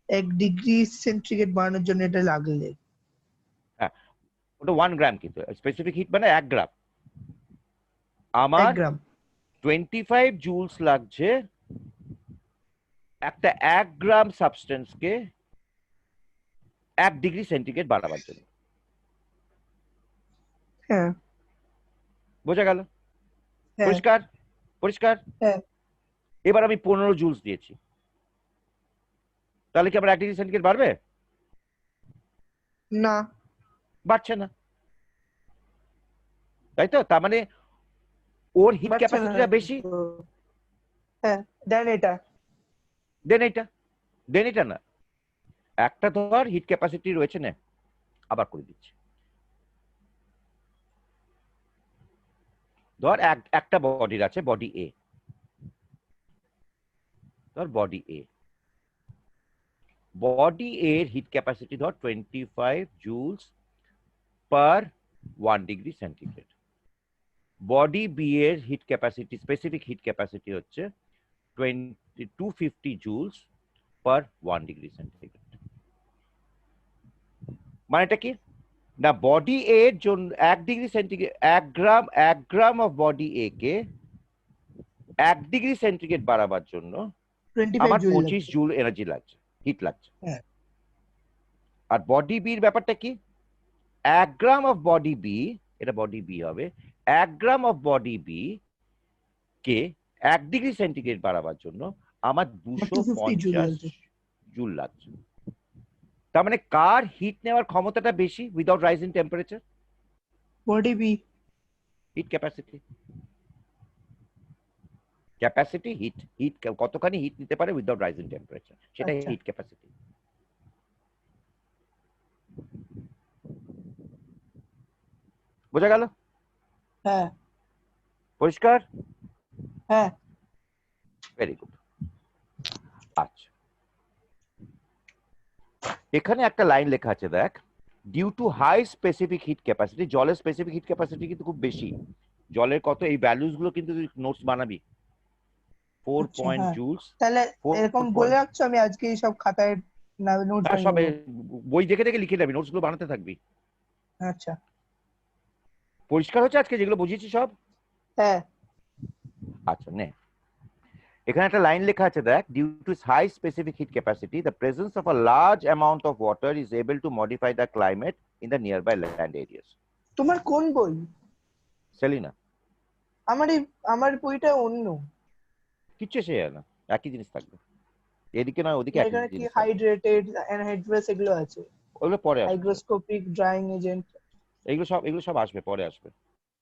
1 ডিগ্রি সেন্টিগ্রেড বাড়ানোর জন্য এটা লাগলে। হ্যাঁ, ওটা 1 গ্রাম, কিন্তু স্পেসিফিক হিট মানে 1 গ্রাম। 1 আমার গ্রাম 25 জুলস লাগছে একটা 1 গ্রাম সাবস্টেন্সকে 1 ডিগ্রি সেন্টিগ্রেড বাড়াবার জন্য। হ্যাঁ বোঝা গেল? হ্যাঁ পরিষ্কার পরিষ্কার। হ্যাঁ। এবার আমি 15 জুলস দিয়েছি, তাহলে কি আমার 1 ডিগ্রি সেন্টিগ্রেড বাড়বে? না, বাড়ছে না, তাই তো? তার মানে ওর হিট বাড়ছে না ক্যাপাসিটিটা বেশি। তো। হ্যাঁ, দেন এটা দেন এটা না, একটা ধর হিট ক্যাপাসিটি রয়েছে না, আবার করে দিচ্ছি। ধর একটা বডির আছে, বডি এ, ধর বডি এ, বডি এর হিট ক্যাপাসিটি ধর 25 জুলস পার 1 ডিগ্রি সেন্টিগ্রেড। বডি বি এর hit capacity, specific heat capacity হচ্ছে 250 জুলস পার 1 ডিগ্রি সেন্টিগ্রেড। মানেটা কি না, বডি এর জন্য 1 degree centigrade, 1 gram of body A K 1 degree centigrade বাড়াবার জন্য 25 আমার জুল 25 লাগছে। জুল এনার্জি লাগছে, হিট লাগছে। হ্যাঁ, আর বডি বির ব্যাপারটা কি, 1 গ্রাম অফ বডি বি, এটা বডি বি হবে, 1 গ্রাম অফ বডি বি কে 1 ডিগ্রি সেন্টিগ্রেড বাড়াবার জন্য আমার 250 জুল 250 লাগছে। জুল লাগছে। তার মানে কার হিট নেওয়ার ক্ষমতাটা বেশি without rise in temperature? Body B. Heat capacity, capacity heat, heat কতখানি হিট নিতে পারে উইদাউট রাইজ ইন টেম্পারেচার, সেটাই আচ্ছা। Heat capacity. বোঝা গেল? হ্যাঁ পরিষ্কার? হ্যাঁ। Very good. আচ্ছা, এখানে একটা লাইন লেখা আছে দেখ, due to high specific heat capacity, জলের স্পেসিফিক হিট ক্যাপাসিটি কিন্তু খুব বেশি। জলের কত, এই ভ্যালুস গুলো কিন্তু তুই নোটস বানাবি, 4 আচ্ছা, পয়েন্ট হ্যাঁ। জুলস। তাহলে এরকম বলে রাখছো, আমি আজকে সব খাতায় নোট হ্যাঁ, বানিয়ে সব নেবো। বই দেখে দেখে লিখে যাবি, নোটস গুলো বানাতে থাকবি। আচ্ছা। পরিষ্কার হচ্ছে আজকে যেগুলো বুঝিয়েছি সব? হ্যাঁ। আচ্ছা নে, এখানে একটা লাইন লেখা আছে দেখ, due to high specific heat capacity the presence of a large amount of water is able to modify the climate in the nearby land areas. তোমার কোন বই? সেলিনা। আমার বইটা অন্য। কিচ্ছু এসে যায় না, একই জিনিস থাকবে, এদিকে নয় ওদিকে একই এখানে কি জিনিস থাকবে। হাইড্রেটেড, অ্যানহাইড্রাস এগুলো আছে, ওগুলো পরে আসবে, হাইগ্রোস্কোপিক, ড্রাইং এজেন্ট, এগুলো সব আসবে, পরে আসবে।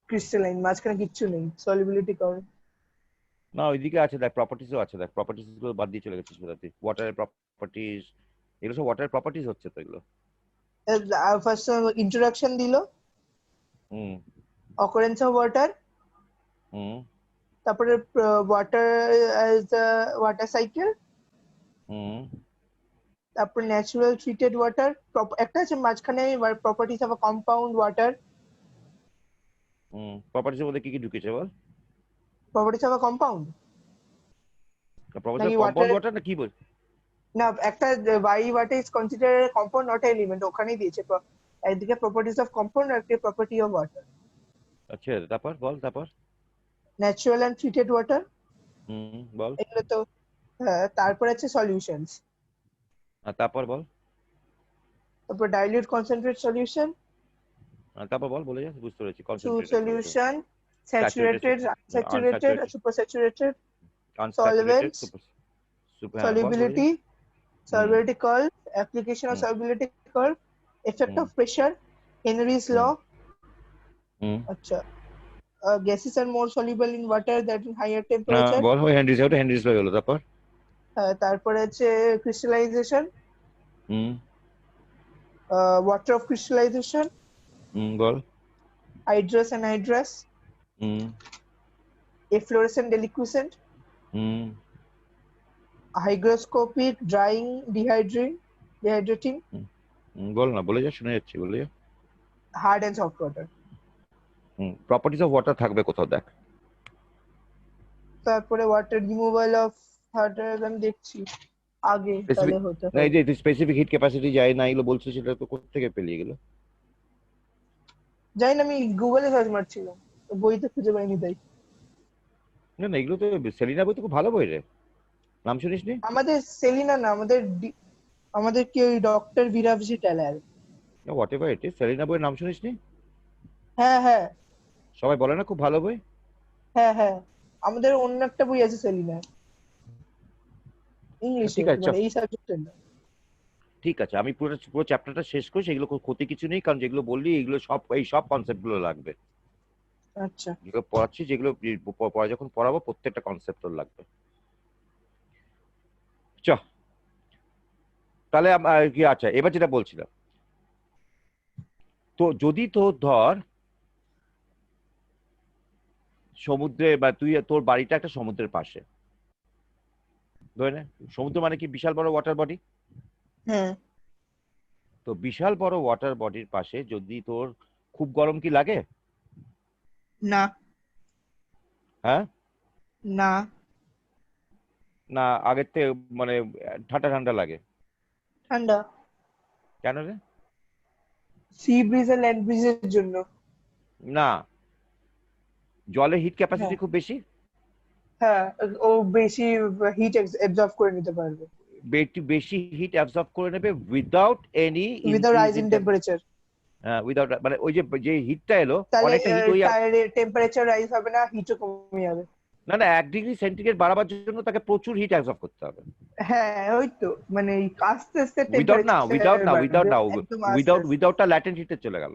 ক্রিস্টালাইন, মাঝখানে কিচ্ছু নেই, সলিবিলিটি কার্ভ। না ওইদিকে আছে দেখ, প্রপার্টিজও আছে দেখ, প্রপার্টিজ গুলো বাদ দিয়ে চলে গেছিস বোধহয় তুই। ওয়াটারের প্রপার্টিজ, এগুলো সব ওয়াটারের প্রপার্টিজ হচ্ছে তো এগুলো। ফার্স্ট ইন্ট্রোডাকশন দিল, hmm occurrence of water, hmm তারপরে water as water cycle, hmm তারপর ন্যাচারাল ট্রিটেড ওয়াটার, একটা আছে মাঝখানে properties of a compound water. প্রপার্টিজের মধ্যে কি কি ঢুকেছে বল? Properties of a compound, properties নাকি কম্পাউন্ড ওয়াটার না কি বল? না, একটা why water is consider compound not element, ওখানেই দিয়েছে একদিকে প্রপার্টিজ অফ কম্পাউন্ড আর একদিকে প্রপার্টি অফ ওয়াটার। আচ্ছা তারপর বল তারপর। ন্যাচারাল অ্যান্ড ট্রিটেড ওয়াটার, বল। এগুলো তো। হ্যাঁ, তারপর আছে সলিউশনস, আর তারপর বল। তারপর ডাইলিউট কনসেন্ট্রেট সলিউশন, তারপর বল, বলে যা, বুঝতে পেরেছি। Concentrated solution, solution, saturated, saturated, unsaturated, unsaturated, super saturated, unsaturated, solvents, super super, হ্যাঁ বল, বলে যা। solubility, hmm solubility curve, application of hmm solubility curve, effect hmm of pressure, Henry's hmm law. হুম আচ্ছা, gases are more soluble in water that in higher temperature. বল, ওই হেনরিস, ওটা হেনরিস ল হলো, তারপর। তারপরে আছে crystallization, hmm water of crystallization, ball. hydrous anhydrous, hmm efflorescent deliquescent, hmm hygroscopic drying dehydrating, বল না, বলে যা, শুনে যাচ্ছি, বলে যা। hard and soft water. Properties of water থাকবে কোথাও, দেখ। তারপরে ওয়াটার রিমুভাল অফ ওয়াটার আমি দেখছি আগে, তাহলে স্পেসিফিক, হতে না এই হবে। যে স্পেসিফিক হিট ক্যাপাসিটি যায় না, এগুলো বলছিস, সেটা তো কোথা থেকে পেলিয়ে গেল? জানি না, আমি গুগলে সার্চ মারছিলাম, বইতে খুঁজে পাইনি তাই। না না, এগুলো তো সেলিনা বই তো খুব ভালো বই রে, নাম শুনিস নি? আমাদের সেলিনা না, আমাদের কি ওই ডক্টর বিরাভজি টেলার। Whatever it is, Selina বইয়ের নাম শুনিস নি? হ্যাঁ হ্যাঁ সবাই বলে না খুব ভালো বই। হ্যাঁ হ্যাঁ, আমাদের অন্য একটা বই আছে সেলিনা, ইংলিশে, ঠিক আছে, মানে এই সাবজেক্টের না। ঠিক আছে, আমি পুরো পুরো চ্যাপ্টারটা শেষ করি, সেগুলো ক্ষতি কিছু নেই, কারণ যেগুলো বললি এগুলো সব, এই সব কনসেপ্ট গুলো লাগবে, আচ্ছা, যেগুলো পড়াচ্ছি, যেগুলো পরে যখন পড়াবো প্রত্যেকটা কনসেপ্ট তোর লাগবে। চ, তাহলে কি, আচ্ছা এবার যেটা বলছিলাম, তো যদি তোর ধর সমুদ্রে, বা তুই, তোর বাড়িটা একটা সমুদ্রের পাশে, ধরে নে, সমুদ্র মানে কি বিশাল বড় ওয়াটার বডি, হ্যাঁ, তো বিশাল বড় ওয়াটার বডির পাশে যদি তোর খুব গরম কি লাগে? না হ্যাঁ, না, না আগের থেকে মানে ঠান্ডা ঠান্ডা লাগে? ঠান্ডা, কেন রে? সি ব্রিজ আর ল্যান্ড ব্রিজের জন্য। না, জলের হিট ক্যাপাসিটি হ্যাঁ খুব বেশি, হ্যাঁ, ও বেশি হিট এবজর্ব করে নিতে পারবে বেশি হিট অ্যাবজর্ব করে নেবে without any without increase rise in, in temperature. Without, মানে ওই যে যে হিটটা এলো, তাহলে অনেকটা হিট ওই, টেম্পারেচার রাইজ হবে না, হিটও কমে যাবে। না না, 1 ডিগ্রি সেন্টিগ্রেড বাড়াবার জন্য তাকে প্রচুর হিট অ্যাবজর্ব করতে হবে। হ্যাঁ ওই তো, মানে আস্তে আস্তে উইদাউট না, উইদাউট টেম্পারেচার না, উইদাউট বাড়বে, না, একদম আস্তে আস্তে। উইদাউটটা ল্যাটেন্ট হিটে চলে গেল,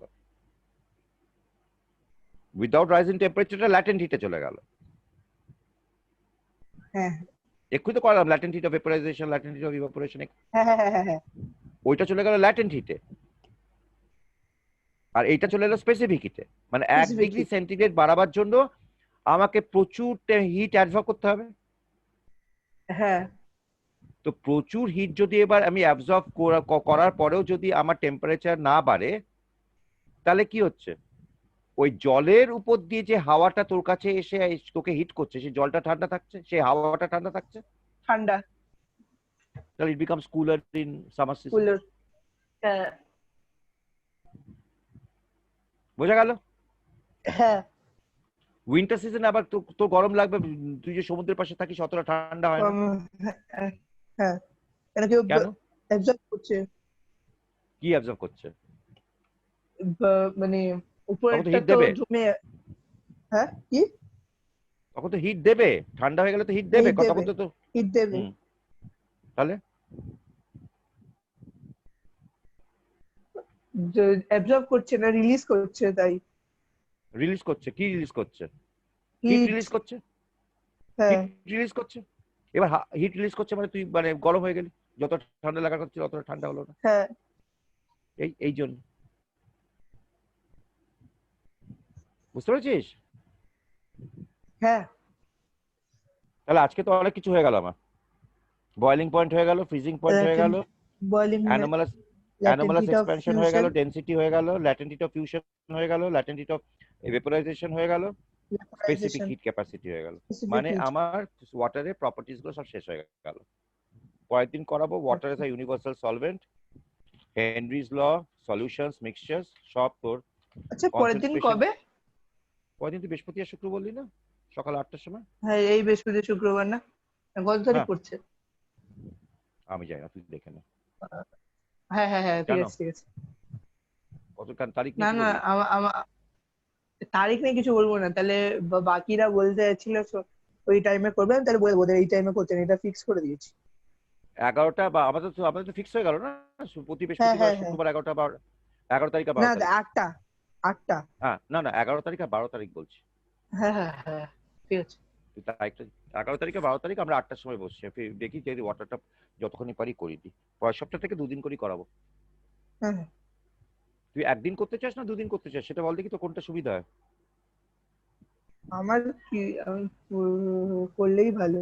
উইদাউট রাইজ ইন টেম্পারেচারটা ল্যাটেন্ট হিটে চলে গেল। হ্যাঁ এক্ষুনি তো করলাম, latent heat of vaporisation, latent heat of evaporation, হ্যাঁ হ্যাঁ হ্যাঁ হ্যাঁ, ওইটা চলে গেল ল্যাটেন্ট হিটে, আর এইটা চলে এলো স্পেসিফিক হিটে। মানে 1 ডিগ্রি সেন্টিগ্রেড বাড়াবার জন্য আমাকে প্রচুর হিট অ্যাবজর্ব করতে হবে। হ্যাঁ তো প্রচুর হিট যদি এবার আমি অ্যাবজর্ব করার পরেও যদি আমার টেম্পারেচার না বাড়ে, তাহলে কি হচ্ছে? ওই জলের উপর দিয়ে যে হাওয়াটা তোর কাছে এসে তোকে হিট করছে, সেই জলটা ঠান্ডা থাকছে, সেই হাওয়াটা ঠান্ডা থাকছে, ঠান্ডা, তাহলে it becomes cooler in summer season. Cooler. হ্যাঁ বোঝা গেল? হ্যাঁ, উইন্টার সিজনে আবার তোর গরম লাগবে, তুই যে সমুদ্রের পাশে থাকিস অতটা ঠান্ডা হয় না। হ্যাঁ হ্যাঁ, কেন কেউ কেন? অ্যাবজর্ব করছে, কি অ্যাবজর্ব করছে? মানে তখন তো উপরেরটা হিট তো দেবে, জমে। হ্যাঁ কি? তখন তো হিট দেবে, ঠান্ডা হয়ে গেলে তো হিট দেবে, হিট তখন দেবে, তো। হিট দেবে, হুম, তাহলে অ্যাবজর্ব করছে না, রিলিজ করছে, তাই রিলিজ করছে, কি রিলিজ করছে? Hit hit. রিলিজ করছে, হ্যাঁ হিট রিলিজ করছে। এবার হিট রিলিজ করছে মানে তুই মানে গরম হয়ে গেলি, যত ঠান্ডা লাগার কথা ছিল অতটা ঠান্ডা হলো না, হ্যাঁ এই জন্য। বুঝতে পেরেছিস? হ্যাঁ, তাহলে আজকে তো অনেক কিছু হয়ে গেল আমার, বয়লিং পয়েন্ট হয়ে গেল, ফ্রিজিং পয়েন্ট হয়ে গেল, boiling, anomalous latent heat of expansion হয়ে গেল, ফিউশন, ডেনসিটি হয়ে গেল, ল্যাটেন্ট হিট অফ ফিউশন হয়ে গেল, ল্যাটেন্ট হিট অফ ভেপোরাইজেশন হয়ে গেল, স্পেসিফিক ভেপোরাইজেশন, হিট ক্যাপাসিটি হয়ে গেল। স্পেসিফিক মানে হিট। আমার ওয়াটারের প্রপার্টিজ গুলো সব শেষ হয়ে গেল। পরের দিন করাবো water as a universal solvent, Henry's law, solutions, mixtures, সব তোর আচ্ছা পরের দিন কনসেন্ট্রেশন। কবে? কয়দিন তুই বৃহস্পতি আর শুক্র বললি না, সকাল 8টার সময়? হ্যাঁ এই বৃহস্পতি শুক্রবার না, কত তারিখ হ্যাঁ পড়ছে? আমি যাই না, তুই দেখে নে। হ্যাঁ হ্যাঁ হ্যাঁ ঠিক কেন, আছে ঠিক আছে। কত তারিখ না নিয়ে কি না বলবি? আমার তারিখ নিয়ে কিছু বলবো না, তাহলে বাকিরা বলতে চাইছিল ওই টাইমে করবেন, তাহলে বলে ওদের এই টাইমে করছেন, এটা ফিক্স করে দিয়েছি। 11টা বা আমাদের তো ফিক্স হয়ে গেল না, প্রতি হ্যাঁ বৃহস্পতিবার হ্যাঁ হ্যাঁ। শুক্রবার 11টা বা 11 তারিখ আর না 12 তারিখ। 8টা 8টা। হ্যাঁ না না 11 তারিখ আর 12 তারিখ বলছি। হ্যাঁ হ্যাঁ হ্যাঁ ঠিক আছে। তুই তারিখটা 11 তারিখ আর 12 তারিখ আমরা 8টার সময় বসছি, দেখি যদি ওয়াটারটা যতক্ষণই পারি করে দিই। পরের সপ্তাহ থেকে 2 দিন করে করাবো। হ্যাঁ হ্যাঁ। তুই একদিন করতে চাস না 2 দিন করতে চাস, সেটা বল দেখি তো কোনটা সুবিধা হয়। আমার কি আমি করলেই ভালো।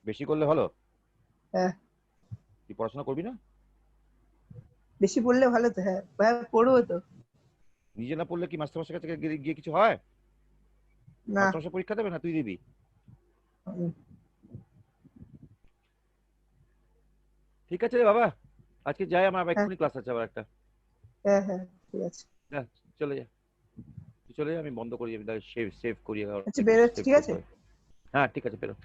বেশি করলে ভালো। হ্যাঁ তুই পড়াশোনা করবি না? বেশি পড়লে ভালো তো, হ্যাঁ হ্যাঁ পড়বো তো। নিজে না পড়লে কি মাস্টারমশাই কাছে গিয়ে কিছু হয়? না। মাস্টারমশাই পরীক্ষা দেবে না তুই দিবি? উম, ঠিক আছে রে বাবা, আজকে যাই, আমার হ্যাঁ এক্ষুনি ক্লাস আছে আবার একটা। হ্যাঁ হ্যাঁ ঠিক আছে। যা, চলে যা, তুই চলে যা, আমি বন্ধ করি, আমি সেভ সেভ করি, আচ্ছা বেরোচ্ছি সেভ ঠিক করতে আছে। হয়। হ্যাঁ ঠিক আছে, বেরো।